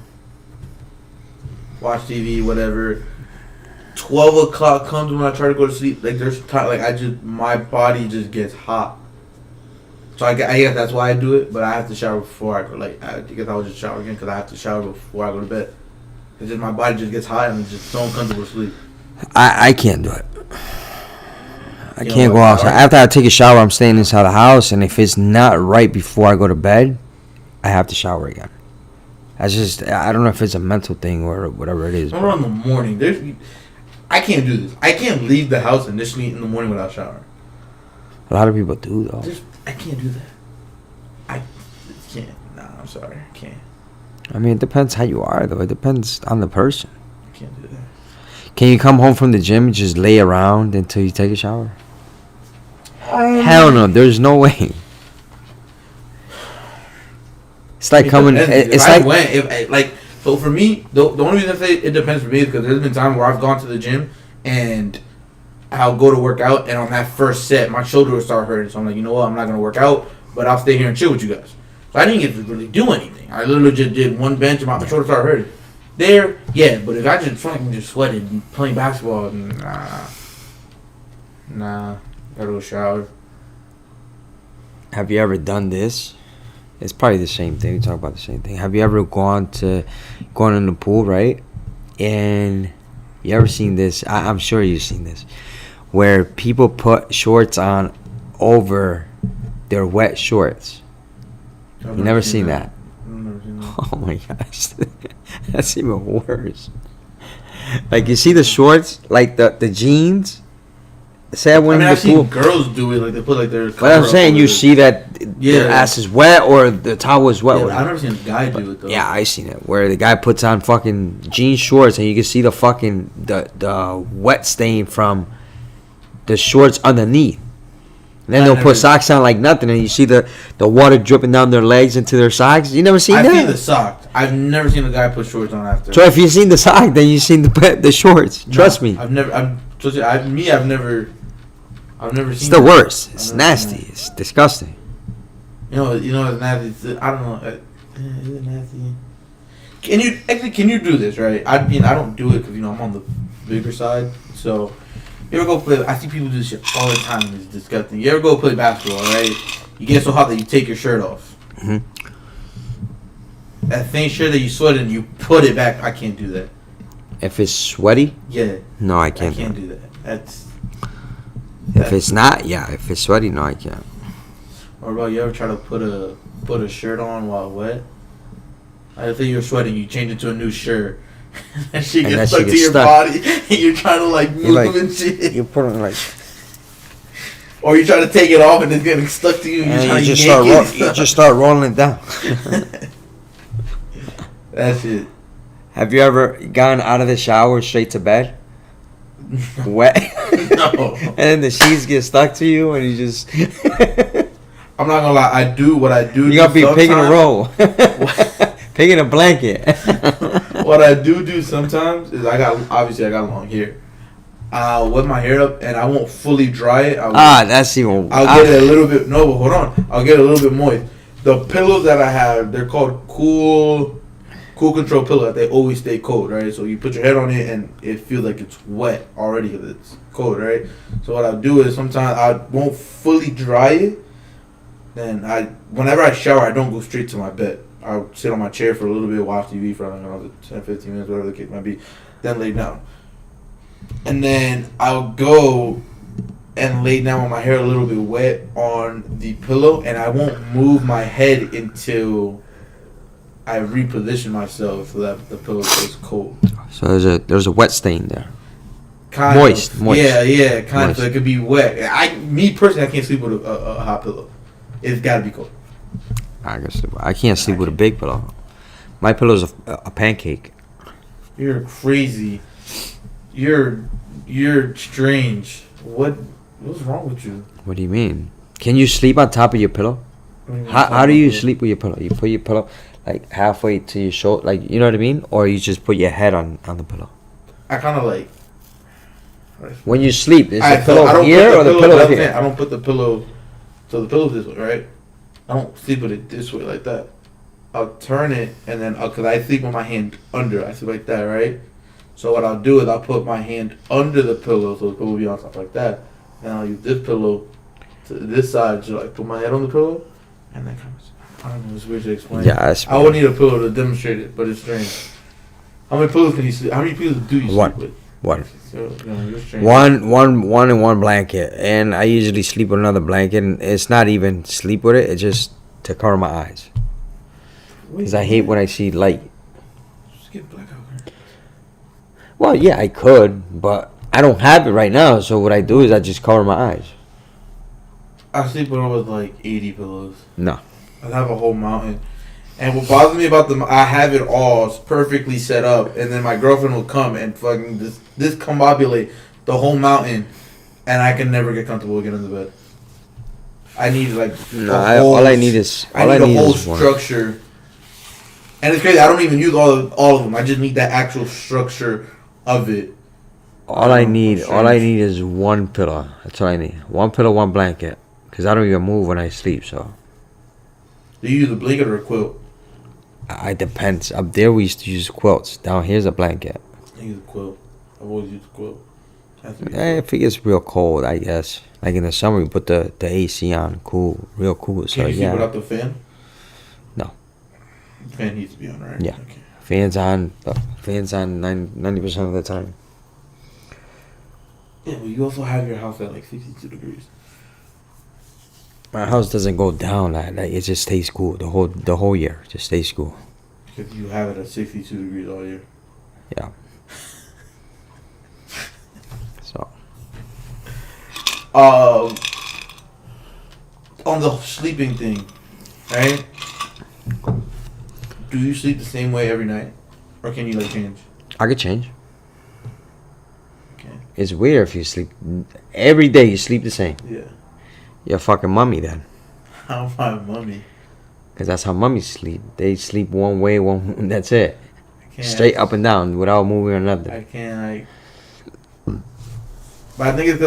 watch TV, whatever. 12 o'clock comes when I try to go to sleep. Like there's time, like my body just gets hot. So I guess that's why I do it. But I have to shower before I go. Like I guess I was just shower again because I have to shower before I go to bed. It's just my body just gets hot and it's just so uncomfortable to sleep.
I can't do it. I can't go outside. After I take a shower, I'm staying inside the house, and if it's not right before I go to bed, I have to shower again. That's just, I don't know if it's a mental thing or whatever it is.
Around the morning, I can't do this. I can't leave the house initially in the morning without showering.
A lot of people do, though.
I can't do that. I can't. Nah, I'm sorry. I can't.
I mean, it depends how you are, though. It depends on the person.
I can't do that.
Can you come home from the gym and just lay around until you take a shower? Hell no. There's no way. It's like coming. It's like.
So for me, the only reason I say it depends for me is because there's been times where I've gone to the gym and I'll go to work out, and on that first set, my shoulder will start hurting. So I'm like, you know what? I'm not gonna work out, but I'll stay here and chill with you guys. So I didn't get to really do anything. I literally just did one bench, and my shoulder started hurting. There, yeah, but if I just fucking just sweated playing basketball, nah, gotta go shower.
Have you ever done this? It's probably the same thing. We talk about the same thing. Have you ever gone in the pool, right? And you ever seen this? I'm sure you've seen this, where people put shorts on over their wet shorts. You never seen that?
I've never seen that.
Oh my gosh, that's even worse. Like you see the shorts, like the jeans. Say when
I've seen girls do it, like they put like their.
But I'm saying you see that their ass is wet or the towel is wet.
Yeah, I've never seen a guy do it though.
Yeah, I seen it where the guy puts on fucking jean shorts and you can see the fucking the wet stain from the shorts underneath. And then they'll put socks on like nothing, and you see the water dripping down their legs into their socks. You never seen that?
I've seen the sock. I've never seen a guy put shorts on after.
So if you've seen the sock, then you've seen the shorts. Trust me.
I've never. I've never seen.
It's the worst. It's nasty. It's disgusting.
You know, it's nasty. I don't know. Is it nasty? Can you do this right? I don't do it because I'm on the bigger side. So, you ever go play? I see people do this shit all the time. And it's disgusting. You ever go play basketball, right? You get so hot that you take your shirt off.
Mm-hmm.
That same shirt that you sweat in, you put it back. I can't do that.
If it's sweaty?
Yeah.
No, I can't.
I can't do that.
If it's not, yeah. If it's sweaty, no, I can't.
Or bro, you ever try to put a shirt on while wet? I think you're sweating, you change it to a new shirt. And she gets stuck to your body, and you're trying to move and shit.
You put it like.
Or you try to take it off and it's getting stuck to you.
And you just start rolling it down.
That's it.
Have you ever gone out of the shower straight to bed? Wet?
No.
And then the sheets get stuck to you and you just...
I'm not gonna lie, I do what I do.
You gotta be pig in a roll. Pig in a blanket.
What I do sometimes is I got long hair. I'll wet my hair up and I won't fully dry it.
That's even...
I'll get it a little bit... No, but hold on. I'll get it a little bit moist. The pillows that I have, they're called Cool Control pillow. They always stay cold, right? So you put your head on it and it feels like it's wet already because it's cold, right? So what I'll do is sometimes I won't fully dry it. Then whenever I shower, I don't go straight to my bed. I'll sit on my chair for a little bit, watch TV for another 10, 15 minutes, whatever the case might be, then lay down. And then I'll go and lay down with my hair a little bit wet on the pillow, and I won't move my head until I reposition myself so that the pillow stays cold.
So there's a wet stain there.
Moist. Yeah, kind
moist.
of. It could be wet. Me personally, I can't sleep with a hot pillow. It's got to be cold.
I can't sleep with a big pillow. My pillow's a pancake.
You're crazy. You're strange. What's wrong with you?
What do you mean? Can you sleep on top of your pillow? How do you sleep with your pillow? You put your pillow like halfway to your shoulder, like, you know what I mean? Or you just put your head on the pillow?
I kind of like...
When you sleep, is the pillow here or the pillow here?
I don't put the pillow... So the pillow's this way, right? I don't sleep with it this way like that. I'll turn it and then... Because I sleep with my hand under. I sleep like that, right? So what I'll do is I'll put my hand under the pillow so the pillow will be on top like that. And I'll use this pillow to this side to like put my head on the pillow. And then I don't know, it's weird to explain.
Yeah,
I would need a pillow to demonstrate it, but it's strange. How many pillows can you sleep? How many pillows do you sleep with?
One.
So,
One and one blanket, and I usually sleep with another blanket. And it's not even sleep with it; it's just to cover my eyes. Because I hate when I see light.
Just get blackout curtains.
Well, yeah, I could, but I don't have it right now. So what I do is I just cover my eyes.
I sleep with like 80 pillows.
No.
I have a whole mountain. And what bothers me about them, I have it all perfectly set up, and then my girlfriend will come and fucking discombobulate the whole mountain, and I can never get comfortable again in the bed. I need like
all I need is
structure. And it's crazy. I don't even use all of them. I just need that actual structure of it.
All I need is one pillow. That's all I need. One pillow, one blanket. Because I don't even move when I sleep. So.
Do you use a blanket or a quilt?
It depends. Up there we used to use quilts. Down here's a blanket.
I use a quilt. I've always used a quilt.
If it gets real cold, I guess. Like in the summer, we put the AC on, cool, real cool. So
Can you sleep without the fan?
No.
The fan needs to be on, right?
Yeah. Okay. Fans on 90% of the time.
Yeah, but you also have your house at like 62 degrees.
My house doesn't go down. Like it just stays cool the whole year. Just stays cool.
Because you have it at 62 degrees all year.
Yeah. So.
On the sleeping thing, right? Do you sleep the same way every night, or can you like change?
I could change.
Okay.
It's weird if you sleep every day. You sleep the same.
Yeah.
You're a fucking mummy then.
How am I a mummy?
Because that's how mummies sleep. They sleep one way, that's it. Straight up and down without moving or nothing.
I can't but I think it's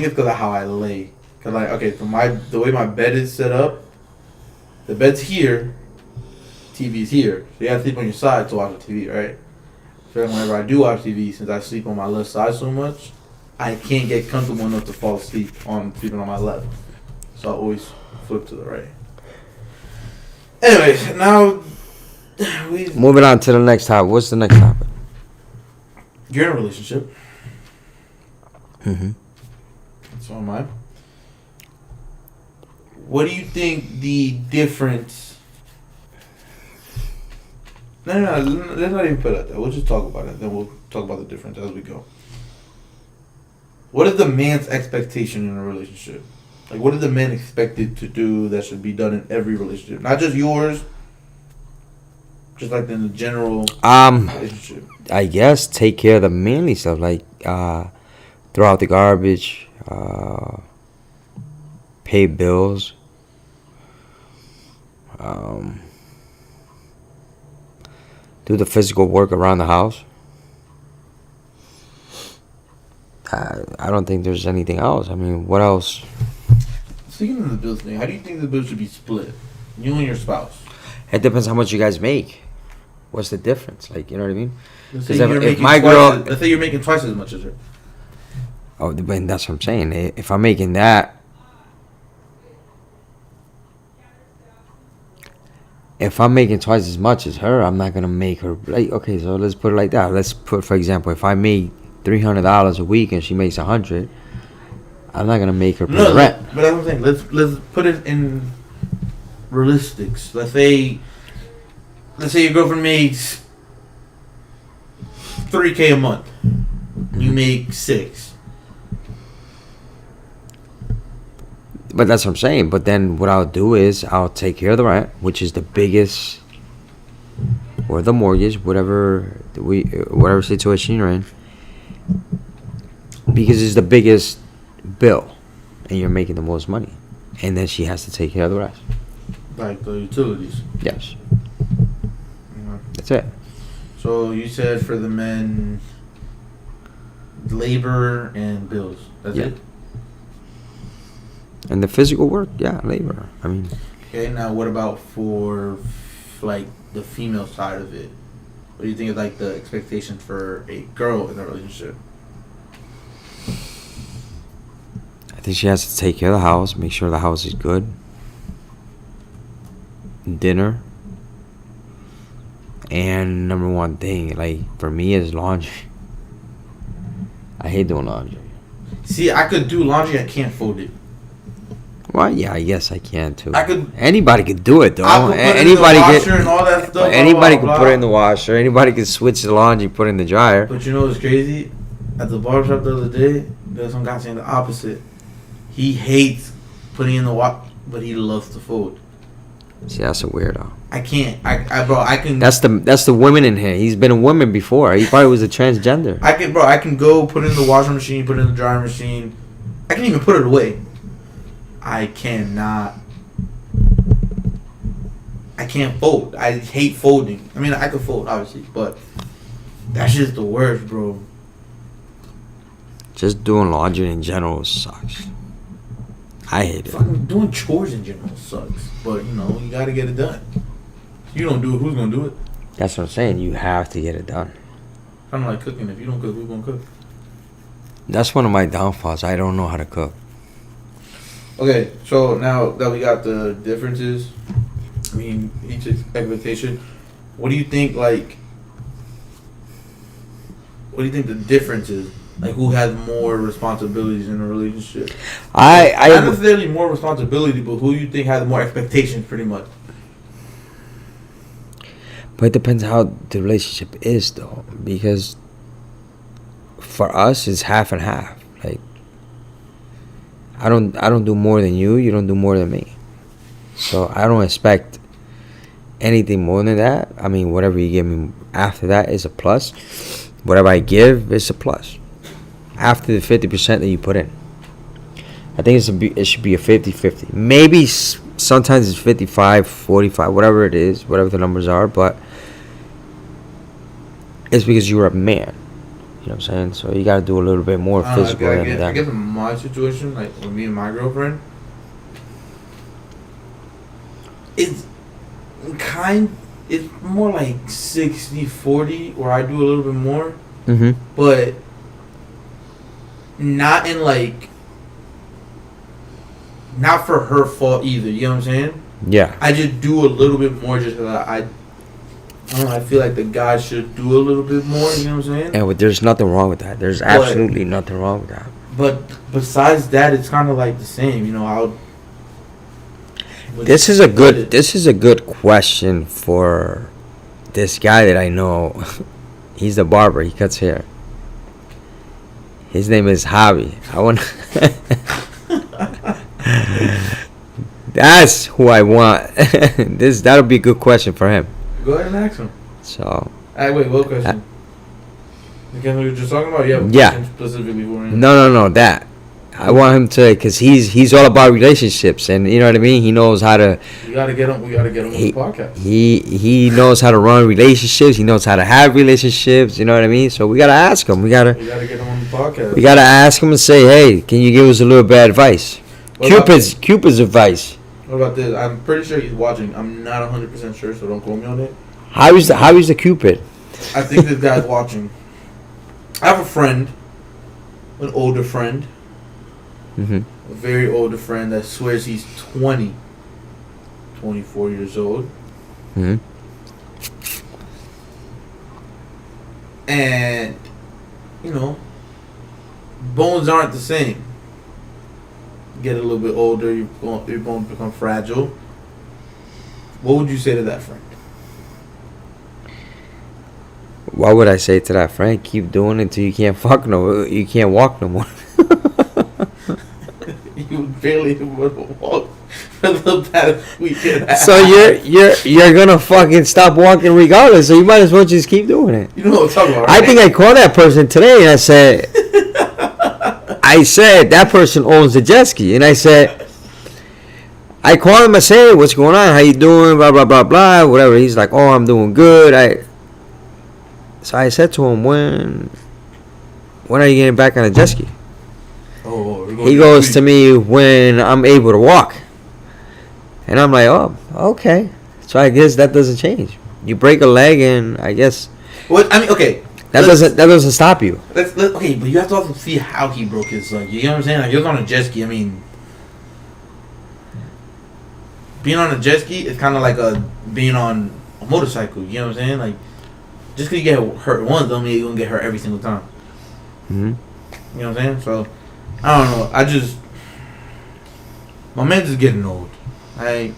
because of how I lay. Cause like okay, so the way my bed is set up, the bed's here, TV's here. So you have to sleep on your side to watch the TV, right? So whenever I do watch TV, since I sleep on my left side so much, I can't get comfortable enough to fall asleep on sleeping on my left. So I always flip to the right. Anyways, now
moving on to the next topic. What's the next topic?
You're in a relationship.
Mm-hmm.
So am I. What do you think the difference? No, let's not even put it there. We'll just talk about it. Then we'll talk about the difference as we go. What is the man's expectation in a relationship? Like, what is the man expected to do that should be done in every relationship? Not just yours, just like in the general relationship.
I guess take care of the manly stuff, like throw out the garbage, pay bills, do the physical work around the house. I don't think there's anything else. I mean, what else?
Speaking of the bills thing, how do you think the bills should be split? You and your spouse.
It depends how much you guys make. What's the difference? Like, you know what I mean?
Let's say you're making twice as much as her.
Oh, but that's what I'm saying. If I'm making that, if I'm making twice as much as her, I'm not gonna make her like. Okay, so let's put it like that. Let's put, for example, if I make $300 a week and she makes $100, I'm not gonna make her pay the rent.
But that's what I'm saying. Let's put it in realistics. Let's say your girlfriend makes $3,000 a month. You make $6,000.
But that's what I'm saying. But then what I'll do is I'll take care of the rent, which is the biggest, or the mortgage, whatever situation you're in, because it's the biggest bill, and you're making the most money, and then she has to take care of the rest.
Like the utilities.
Yes.
Mm-hmm.
That's it.
So you said for the men, labor and bills. That's it.
And the physical work, labor. I mean.
Okay, now what about for like the female side of it? What do you think is like the expectation for a girl in a relationship?
I think she has to take care of the house, make sure the house is good. Dinner. And number one thing, like, for me, is laundry. I hate doing laundry.
See, I could do laundry, I can't fold it.
Well, yeah, I guess I can too.
I could.
Anybody could do it though.
I could put
Anybody
it in the washer and all that stuff.
Anybody could put it in the washer. Anybody could switch the laundry, put it in the dryer.
But you know what's crazy? At the barbershop the other day, there's some guy saying the opposite. He hates putting in the wash, but he loves to fold.
See, that's a weirdo.
I can't. I can.
That's the women in here. He's been a woman before. He probably was a transgender.
I can go put it in the washing machine, put it in the dryer machine. I can even put it away. I cannot. I can't fold. I hate folding. I mean, I could fold, obviously, but that's just the worst, bro.
Just doing laundry in general sucks. I hate it.
Fucking doing chores in general sucks, but you know, you gotta get it done. If you don't do it, who's gonna do it?
That's what I'm saying. You have to get it done.
Kind of like cooking. If you don't cook, who's gonna cook?
That's one of my downfalls. I don't know how to cook.
Okay, so now that we got the differences, I mean, each expectation, what do you think, like, what do you think the difference is? Like, who has more responsibilities in a relationship? Not necessarily more responsibility, but who you think has more expectations, pretty much?
But it depends how the relationship is, though, because for us, it's half and half. Like, I don't do more than you. You don't do more than me. So I don't expect anything more than that. I mean, whatever you give me after that is a plus. Whatever I give is a plus. After the 50% that you put in, I think it should be a 50-50. Maybe sometimes it's 55-45, whatever it is, whatever the numbers are. But it's because you're a man. You know what I'm saying? So you got to do a little bit more physical than that.
I guess in my situation, like with me and my girlfriend, it's more like 60-40, where I do a little bit more.
Mm-hmm.
But not in like, not for her fault either. You know what I'm saying?
Yeah.
I just do a little bit more just because I don't know, I feel like the guy should do a little bit more, you know what I'm saying?
And there's nothing wrong with that. There's absolutely nothing wrong with that.
But besides that, it's kind of like the same, you know.
This is a good question for this guy that I know. He's the barber. He cuts hair. His name is Javi. That's who I want. That'll be a good question for him.
Go ahead and ask him.
So.
Wait, what question? You know what you're just talking about?
Yeah.
Specifically for him.
No. That. I want him to, because he's all about relationships, and you know what I mean. He knows how to.
We gotta get him on the podcast.
He knows how to run relationships. He knows how to have relationships. You know what I mean. So we gotta ask him. We gotta get him on the podcast. We gotta ask him and say, hey, can you give us a little bit of advice? Cupid's advice.
What about this? I'm pretty sure he's watching. I'm not 100% sure, so don't quote me on it.
How is the Cupid?
I think this guy's watching. I have a friend, an older friend.
Mm-hmm.
A very older friend that swears he's 24 years old.
Mm-hmm.
And, you know, bones aren't the same. Get a little bit older, your bones become fragile. What would you say to that friend?
What would I say to that friend? Keep doing it until you can't walk no more.
You barely walk for the past weekend.
So you're gonna fucking stop walking regardless. So you might as well just keep doing it.
You know what I'm talking about, right?
I think I called that person today and I said that person owns a jet ski, and I called him. I said, hey, what's going on? How you doing? Blah blah blah blah. Whatever. He's like, oh, I'm doing good. So I said to him, when are you getting back on a jet ski? He goes to me, when I'm able to walk. And I'm like, oh, okay. So I guess that doesn't change. You break a leg, and I guess
What I mean, okay.
That doesn't stop you.
Okay, but you have to also see how he broke his leg. You know what I'm saying? Like, you're on a jet ski. I mean, being on a jet ski is kind of like being on a motorcycle. You know what I'm saying? Like, just because you get hurt once don't mean you're gonna get hurt every single time.
Mm-hmm.
You know what I'm saying? So, I don't know. My man's just getting old. I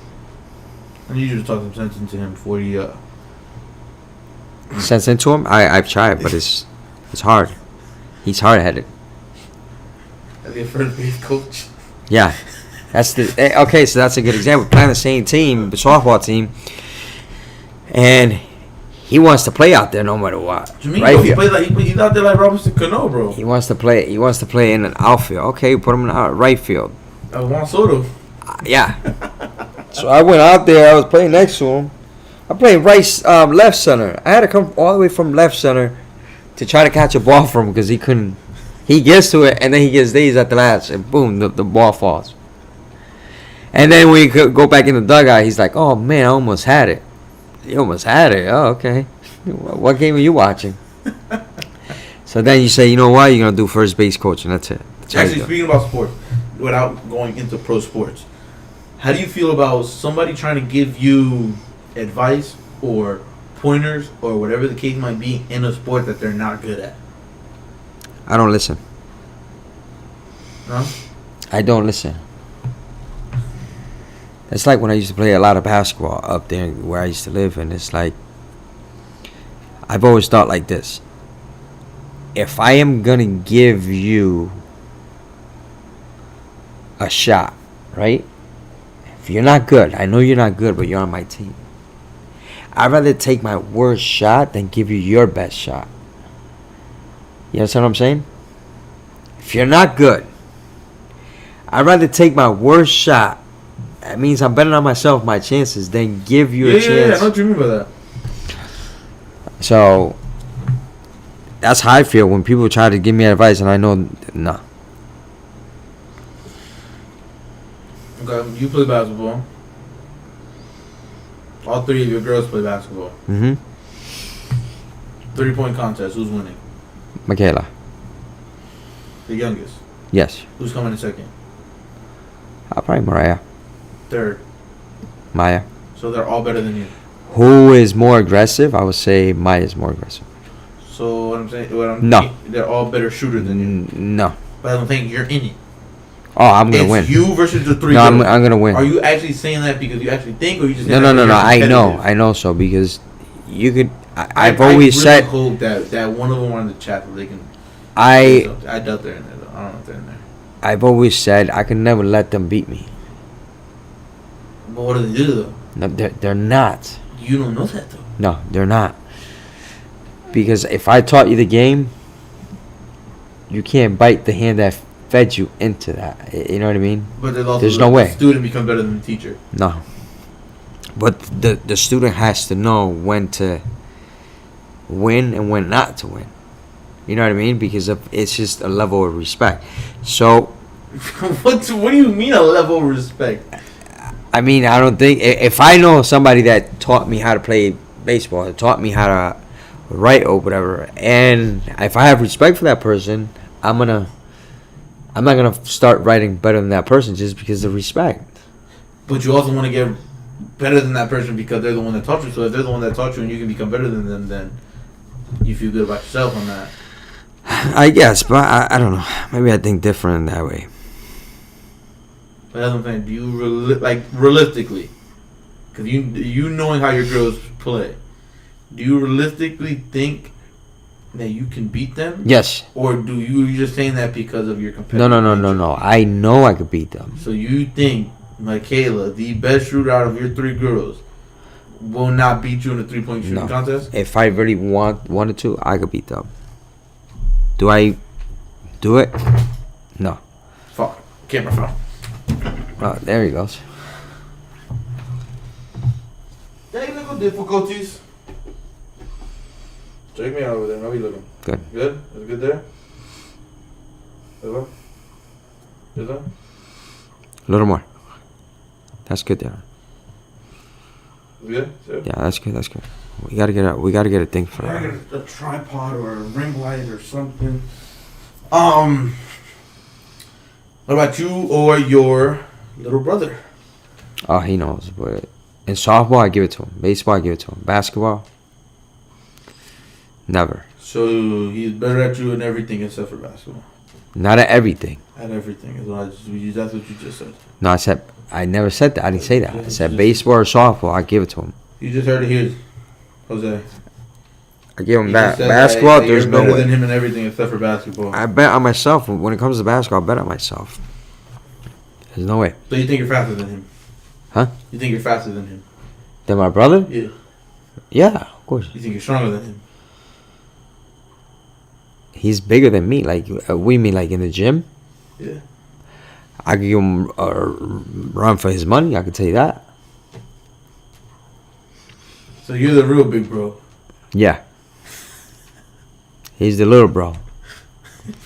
need you to talk some sense into him before he
sense into him. I've tried, but it's hard. He's hard headed.
As your first base coach.
Yeah, that's the okay. So that's a good example. Playing the same team, the softball team, and he wants to play out there no matter what.
What do you mean? Right? He's out there like Robinson Cano, bro.
He wants to play. He wants to play in an outfield. Okay, put him in the right field.
Juan Soto.
Yeah. So I went out there. I was playing next to him. I played left center. I had to come all the way from left center to try to catch a ball from him because he couldn't. He gets to it and then he gets dazed at the last and boom, the ball falls. And then when you go back in the dugout, he's like, "Oh man, I almost had it." You almost had it. Oh, okay. What game are you watching? So then you say, you know what? You're gonna do first base coach, and that's it. That's
Actually, speaking about sports, without going into pro sports, how do you feel about somebody trying to give you advice or pointers or whatever the case might be in a sport that they're not good at?
I don't listen.
No?
I don't listen. It's like when I used to play a lot of basketball up there where I used to live, and it's like I've always thought like this. If I am gonna give you a shot, right? If you're not good, I know you're not good, but you're on my team. I'd rather take my worst shot than give you your best shot. You understand what I'm saying? If you're not good, I'd rather take my worst shot. That means I'm betting on myself, my chances, than give you a chance.
Yeah, I know what you mean by that.
So that's how I feel when people try to give me advice, and I know, nah.
Okay, you play basketball. All three of your girls play basketball.
Mm-hmm.
3-point contest. Who's winning?
Michaela.
The youngest.
Yes.
Who's coming in second?
Probably Mariah.
Third.
Maya.
So they're all better than you.
Who is more aggressive? I would say Maya is more aggressive.
So what I'm saying,
no,
they're all better shooters than you.
No.
But I don't think you're in it.
Oh, I'm gonna win.
It's you versus the three.
No, I'm gonna win.
Are you actually saying that because you actually think, or you just
no? I know so because you could. I've always
really
said.
Hope that one of them are in the chat so they can.
I
doubt they're in there. Though. I don't know if they're in there.
I've always said I can never let them beat me.
But what do they do though?
No, they're not.
You don't know that though.
No, they're not. Because if I taught you the game, you can't bite the hand that fed you into that. You know what I mean?
But
there's no way.
The student becomes better than the teacher.
No. But the student has to know when to win and when not to win. You know what I mean? Because it's just a level of respect. So.
What do you mean a level of respect?
I mean, I don't think if I know somebody that taught me how to play baseball, taught me how to write or whatever, and if I have respect for that person, I'm not gonna start writing better than that person just because of respect.
But you also want to get better than that person because they're the one that taught you. So if they're the one that taught you and you can become better than them, then you feel good about yourself on that.
I guess, but I don't know. Maybe I think different in that way.
But that's what I'm saying. Do you realistically, because you knowing how your girls play, do you realistically think that you can beat them?
Yes.
Or do you're just saying that because of your competitive
No. I know I could beat them.
So you think Michaela, the best shooter out of your three girls, will not beat you in a 3-point shooting contest?
If I really wanted to, I could beat them. Do I do it? No.
Fuck. Camera phone.
Oh, there he goes.
Technical difficulties. Check me out over there. How are you looking?
Good.
Good? Is it good there? Hello? Is that?
A little more. That's good there.
Good? Sure.
Yeah, that's good. We gotta get a thing for
I
her.
gotta get a tripod or a ring light or something. What about you or your little brother?
Oh, he knows. But in softball, I give it to him. Baseball, I give it to him. Basketball, never.
So he's better at you in everything except for basketball.
Not at everything.
At everything. That's what you just said.
No, I never said that. I didn't say that. I said baseball or softball, I give it to him.
You just heard it here, Jose.
I give him
You
that.
just said
Basketball,
that
there's
you're
no
better
way.
than him in everything except for basketball.
I bet on myself. When it comes to basketball, I bet on myself. There's no way.
So you think you're faster than him?
Huh?
You think you're faster than him?
Then my brother?
Yeah.
Yeah, of course.
You think you're stronger than him?
He's bigger than me. Like, we mean like in the gym?
Yeah.
I could give him a run for his money. I could tell you that.
So you're the real big bro.
Yeah. He's the little bro.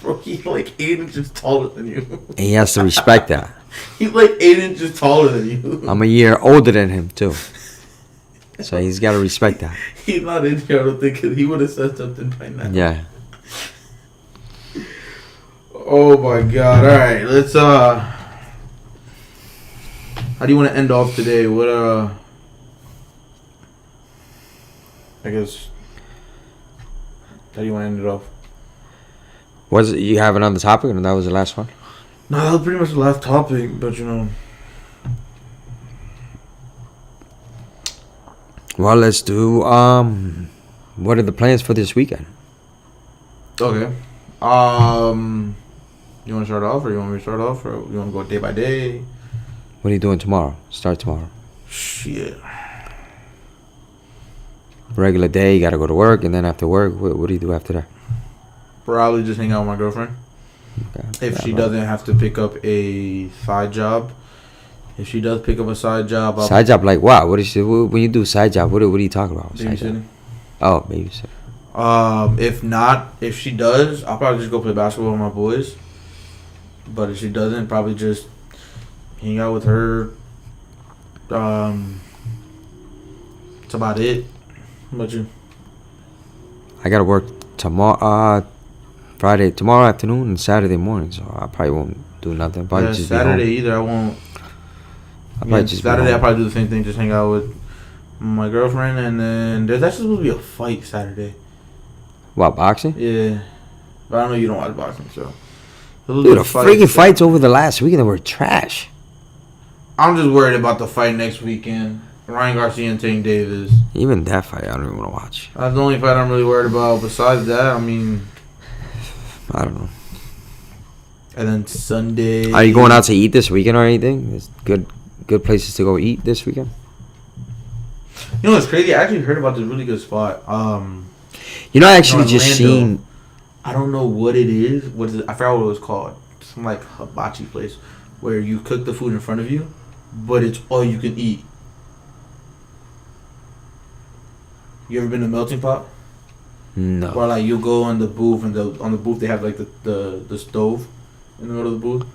Bro, he's like 8 inches taller than you.
And he has to respect that.
He's like 8 inches taller than you.
I'm a year older than him, too. So he's got to respect that.
He's not in here, I don't think, 'cause he would have said something by now.
Yeah.
Oh my god. Alright, let's how do you want to end off today? What I guess how do you want to end it off?
Was it, you have another topic, and that was the last one?
No, that was pretty much the last topic, but you know.
Well, let's do, what are the plans for this weekend?
Okay. You want to start off, or you want me to start off, or you want to go day by day?
What are you doing tomorrow? Start tomorrow.
Shit.
Regular day, you got to go to work, and then after work, what do you do after that?
Probably just hang out with my girlfriend.
Okay.
If she doesn't have to pick up a side job. If she does pick up a side job, I'll
Side job like what? What is it, when you do side job? What are you talking about? Side job?
babysitting.
Oh, babysit.
If not, if she does, I'll probably just go play basketball with my boys. But if she doesn't, probably just hang out with her. That's about it. How about you?
I gotta work tomorrow, tomorrow afternoon and Saturday morning, so I probably won't do nothing. Probably just
Saturday
be home.
either. I won't.
I'll probably just be
Saturday, I'll
home.
probably do the same thing. Just hang out with my girlfriend, and then there's actually supposed to be a fight Saturday.
What, boxing?
Yeah, but I know you don't watch boxing, so.
Dude, the freaking fights over the last weekend were trash.
I'm just worried about the fight next weekend. Ryan Garcia and Tank Davis.
Even that fight, I don't even want to watch.
That's the only fight I'm really worried about. Besides that, I mean.
I don't know.
And then Sunday.
Are you going out to eat this weekend or anything? There's good places to go eat this weekend.
You know what's crazy? I actually heard about this really good spot.
You know, I actually
in
just
Orlando.
seen.
I don't know what it is. What is it? I forgot what it was called. Some like hibachi place where you cook the food in front of you, but it's all you can eat. You ever been to Melting Pot?
No.
Or like you go on the booth, and on the booth they have like the stove in the middle of the booth.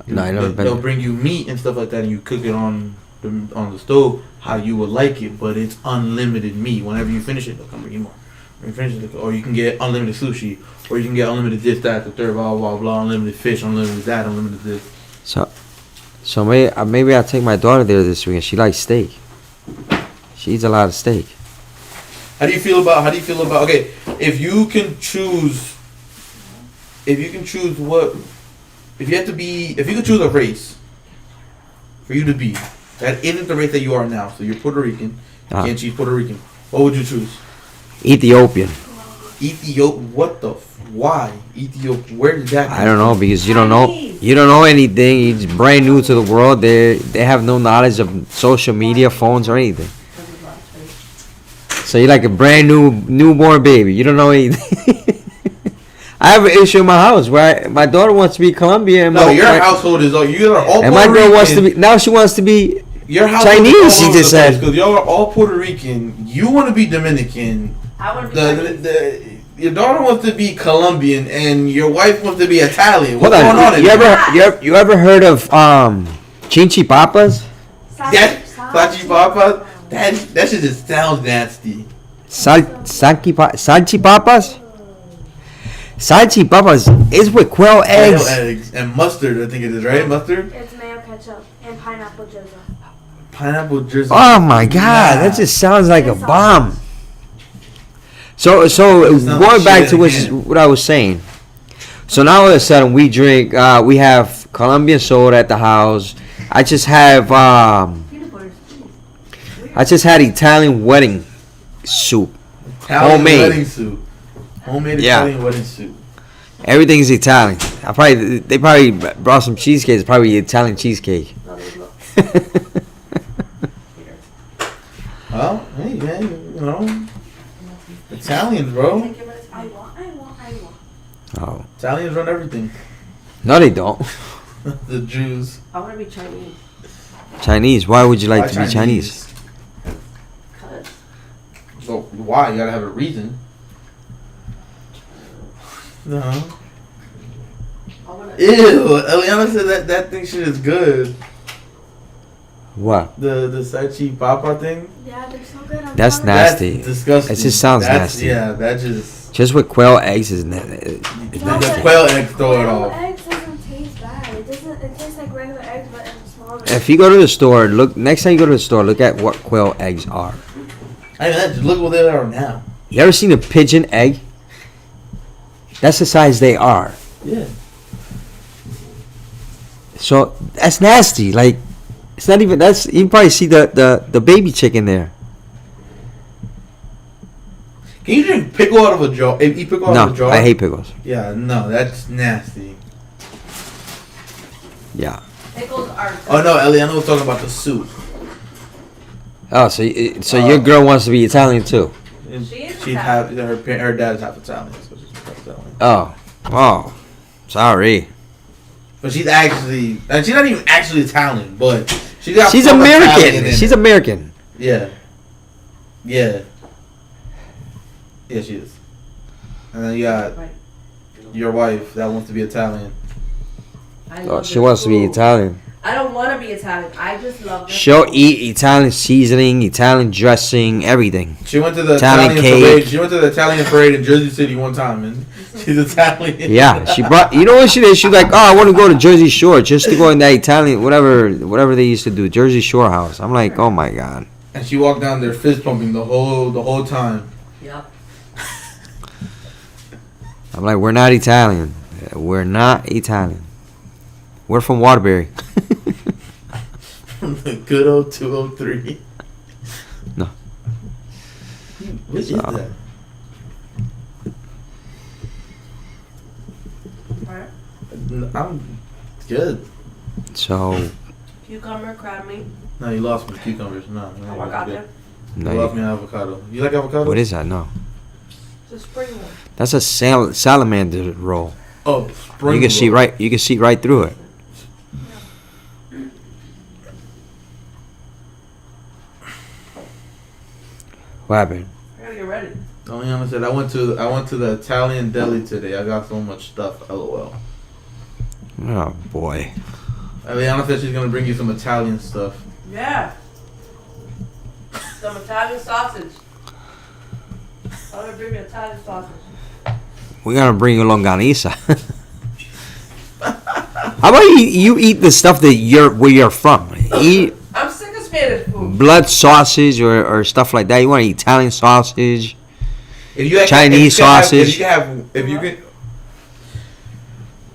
No, I never been
They'll
there.
bring you meat and stuff like that, and you cook it on the stove how you would like it, but it's unlimited meat. Whenever you finish it, they'll come bring you more. When you finish it, or you can get unlimited sushi, or you can get unlimited this, that, the third, blah blah blah, unlimited fish, unlimited that, unlimited this.
So maybe I'll take my daughter there this weekend. She likes steak. She eats a lot of steak.
How do you feel about? Okay, if you can choose what, if you could choose a race for you to be, that isn't the race that you are now. So you're Puerto Rican. You can't choose Puerto Rican. What would you choose?
Ethiopian.
What the? Why Ethiopia? Where did that come
I don't know, because you don't know anything. You're brand new to the world. They have no knowledge of social media, phones, or anything. So you're like a brand new newborn baby. You don't know anything. I have an issue in my house where my daughter wants to be Colombian.
No, your household is all. You are all.
And
Puerto
my girl
Rican.
wants to be. Now she wants to be.
Your house
Chinese, she just said.
Because y'all are all Puerto Rican. You want to be Dominican.
I want to be
Your daughter wants to be Colombian, and your wife wants to be Italian. What's
Hold
going on?
on. You ever heard of Chinchi Papas?
Yes, Sachi Papas. That shit just sounds nasty.
Salchipapas? Salchipapas is with quail eggs.
Quail eggs and mustard. I think it is, right? Mustard.
It's mayo ketchup and pineapple drizzle.
Pineapple drizzle.
Oh my god, that just sounds like a bomb. So going back to what I was saying. So now all of a sudden we drink. We have Colombian soda at the house. I just had Italian wedding soup.
Italian
Homemade.
wedding soup. Homemade Italian wedding soup.
Everything's Italian. They probably brought some cheesecake. It's probably Italian cheesecake.
Well, hey man, you know, Italians, bro.
I want.
Oh
Italians run everything.
no, they don't.
The Jews.
I want to be Chinese.
Chinese. Why would you like
Why
to be Chinese?
Cause
So why? You gotta have a reason. No.
I want to.
Ew. Eliana said that thing shit is good.
What?
The salchi papa thing.
Yeah, they're so good.
That's nasty.
That's disgusting.
It just sounds nasty.
Yeah, that just.
Just with quail eggs is
The quail eggs throw it
Quail
off.
eggs doesn't taste bad. It doesn't. It tastes like regular eggs, but in smaller.
If you go to the store, look next time you go to the store, look at what quail eggs are.
I mean, just look what they are now.
You ever seen a pigeon egg? That's the size they are.
Yeah.
So that's nasty. Like it's not even that's you can probably see the baby chicken there.
Can you drink pickle out of a jar? If you pickle out of a
No,
jar?
I hate pickles.
Yeah, no, that's nasty.
Yeah.
Pickles are.
Oh no, Eliana was talking about the soup.
Oh, so your girl wants to be Italian too.
She is
She'd have her dad's half Italian, so she's half Italian.
Oh, sorry.
But she's actually, and she's not even actually Italian, but she's got.
She's
some Italian
American.
in
She's
her.
American.
Yeah. Yeah. Yeah, she is. And then you got
Right.
your wife that wants to be Italian.
I
Oh,
love
she
the
wants to be
food.
Italian.
I don't want to be Italian. I just love.
She'll eat Italian seasoning, Italian dressing, everything.
She went to the
Italian
Italian
cake.
parade. She went to the Italian parade in Jersey City one time, and she's Italian.
Yeah, she brought. You know what she did? She's like, oh, I want to go to Jersey Shore just to go in that Italian whatever they used to do, Jersey Shore house. I'm like, oh my god.
And she walked down there fist pumping the whole time.
Yep.
I'm like, we're not Italian. We're not Italian. We're from Waterbury.
The good old 203.
No.
What is
So-
that?
Right.
I'm good.
So
Cucumber, crab meat.
No, you lost me. Cucumbers. No.
I work out there.
no,
You lost me avocado. You like avocado?
what is that? No,
It's a spring one.
that's a salamander roll.
Oh, spring
You can see
roll.
right. You can see right through it. What happened?
I gotta get ready.
Eliana said, I went to the Italian deli today. I got so much stuff. LOL.
Oh boy.
Eliana said she's gonna bring you some Italian stuff.
Yeah. Some Italian sausage. I'm gonna bring me Italian sausage.
We're gonna bring you longaniza. How about you eat the stuff that where you're from? Eat
I'm sick of Spanish food.
blood sausage or stuff like that. You want to eat Italian sausage?
If you
Chinese sausage.
If you can,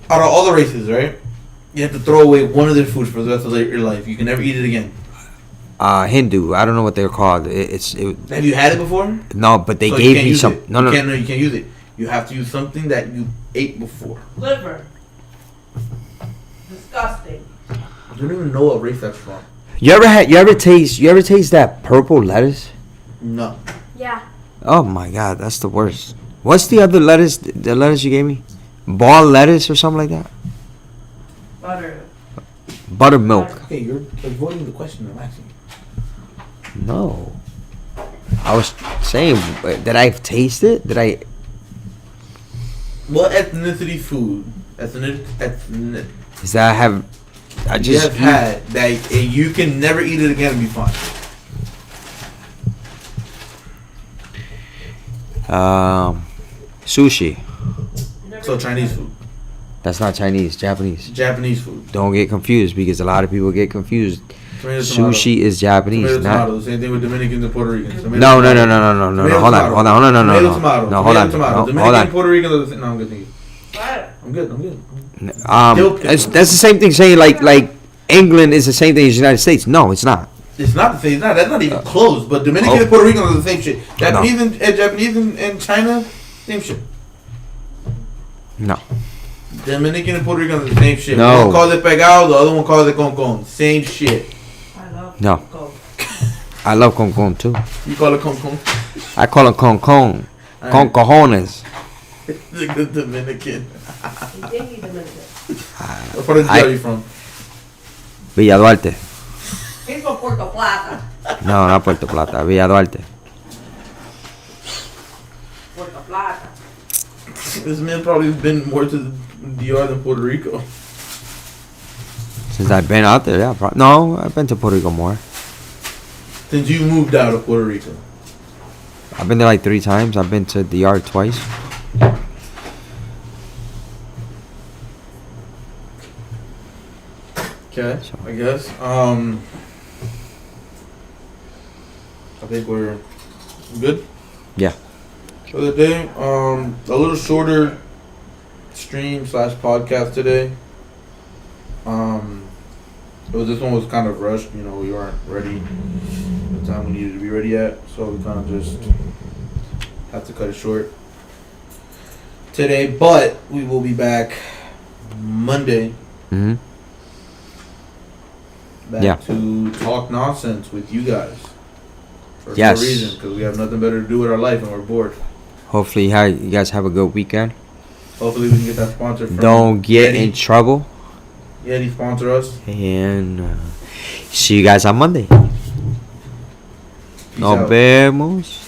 out of all the races, right? You have to throw away one of their foods for the rest of your life. You can never eat it again.
Hindu. I don't know what they're called.
Have you had it before?
No, but they
So you
gave
can't
me
use
some.
it.
No, no.
You can't use it. You have to use something that you ate before.
Liver. Disgusting.
I don't even know what race that's from.
You ever taste that purple lettuce?
No.
Yeah.
Oh my god, that's the worst. What's the other lettuce? The lettuce you gave me? Ball lettuce or something like that?
Butter.
Buttermilk.
Okay, you're avoiding the question I'm asking.
No. I was saying, did I taste it? Did I?
What ethnicity food?
Is that I have? I
You
just
have had that you can never eat it again and be fine.
Sushi.
So Chinese food,
That's not Chinese. Japanese.
Japanese food.
Don't get confused because a lot of people get confused.
Tomato, tomato.
Sushi is Japanese.
Tomato,
Not.
tomato. Same thing with Dominicans and Puerto Ricans. Tomato,
No, no,
tomato.
no, no, no, no, no, no.
Tomato,
Hold on,
tomato.
hold on, hold on, no,
Tomato,
no,
tomato.
no. Hold on,
Tomato, tomato.
no,
Dominican,
hold on.
Puerto Rican. are the same- No, I'm good. Thank you.
What?
I'm good. I'm good.
That's the same thing saying like England is the same thing as the United States. No, it's not.
It's not the same. That's not even close. But Dominican and Puerto Rican are the same shit. Japanese and China, same shit.
No.
Dominican and Puerto Rican are the same shit.
No.
One calls it pegado, the other one calls it con. Same shit.
I love
No.
Coke.
I love con con too.
You call it con.
I call it con con. Con cojones.
Look at Dominican.
You did eat them in it.
What part of the
I-
are you from?
Villa Duarte.
He's from Puerto Plata.
No, not Puerto Plata. Villa Duarte.
Puerto Plata.
This man probably been more to the DR than Puerto Rico.
Since I've been out there, yeah. No, I've been to Puerto Rico more.
Since you moved out of Puerto Rico.
I've been there like 3 times. I've been to DR twice.
Okay, I guess. I think we're good.
Yeah.
For the day, a little shorter stream / podcast today. This one was kind of rushed. You know, we weren't ready the time we needed to be ready at, so we kind of just have to cut it short today. But we will be back Monday.
Mm-hmm.
Back
Yeah.
to talk nonsense with you guys. For
Yes.
no reason, because we have nothing better to do with our life and we're bored.
Hopefully, you guys have a good weekend.
Hopefully, we can get that sponsor from
Don't get
Yeti.
in trouble.
Yeti sponsor us.
And see you guys on Monday.
Peace
Nos
out.
vemos.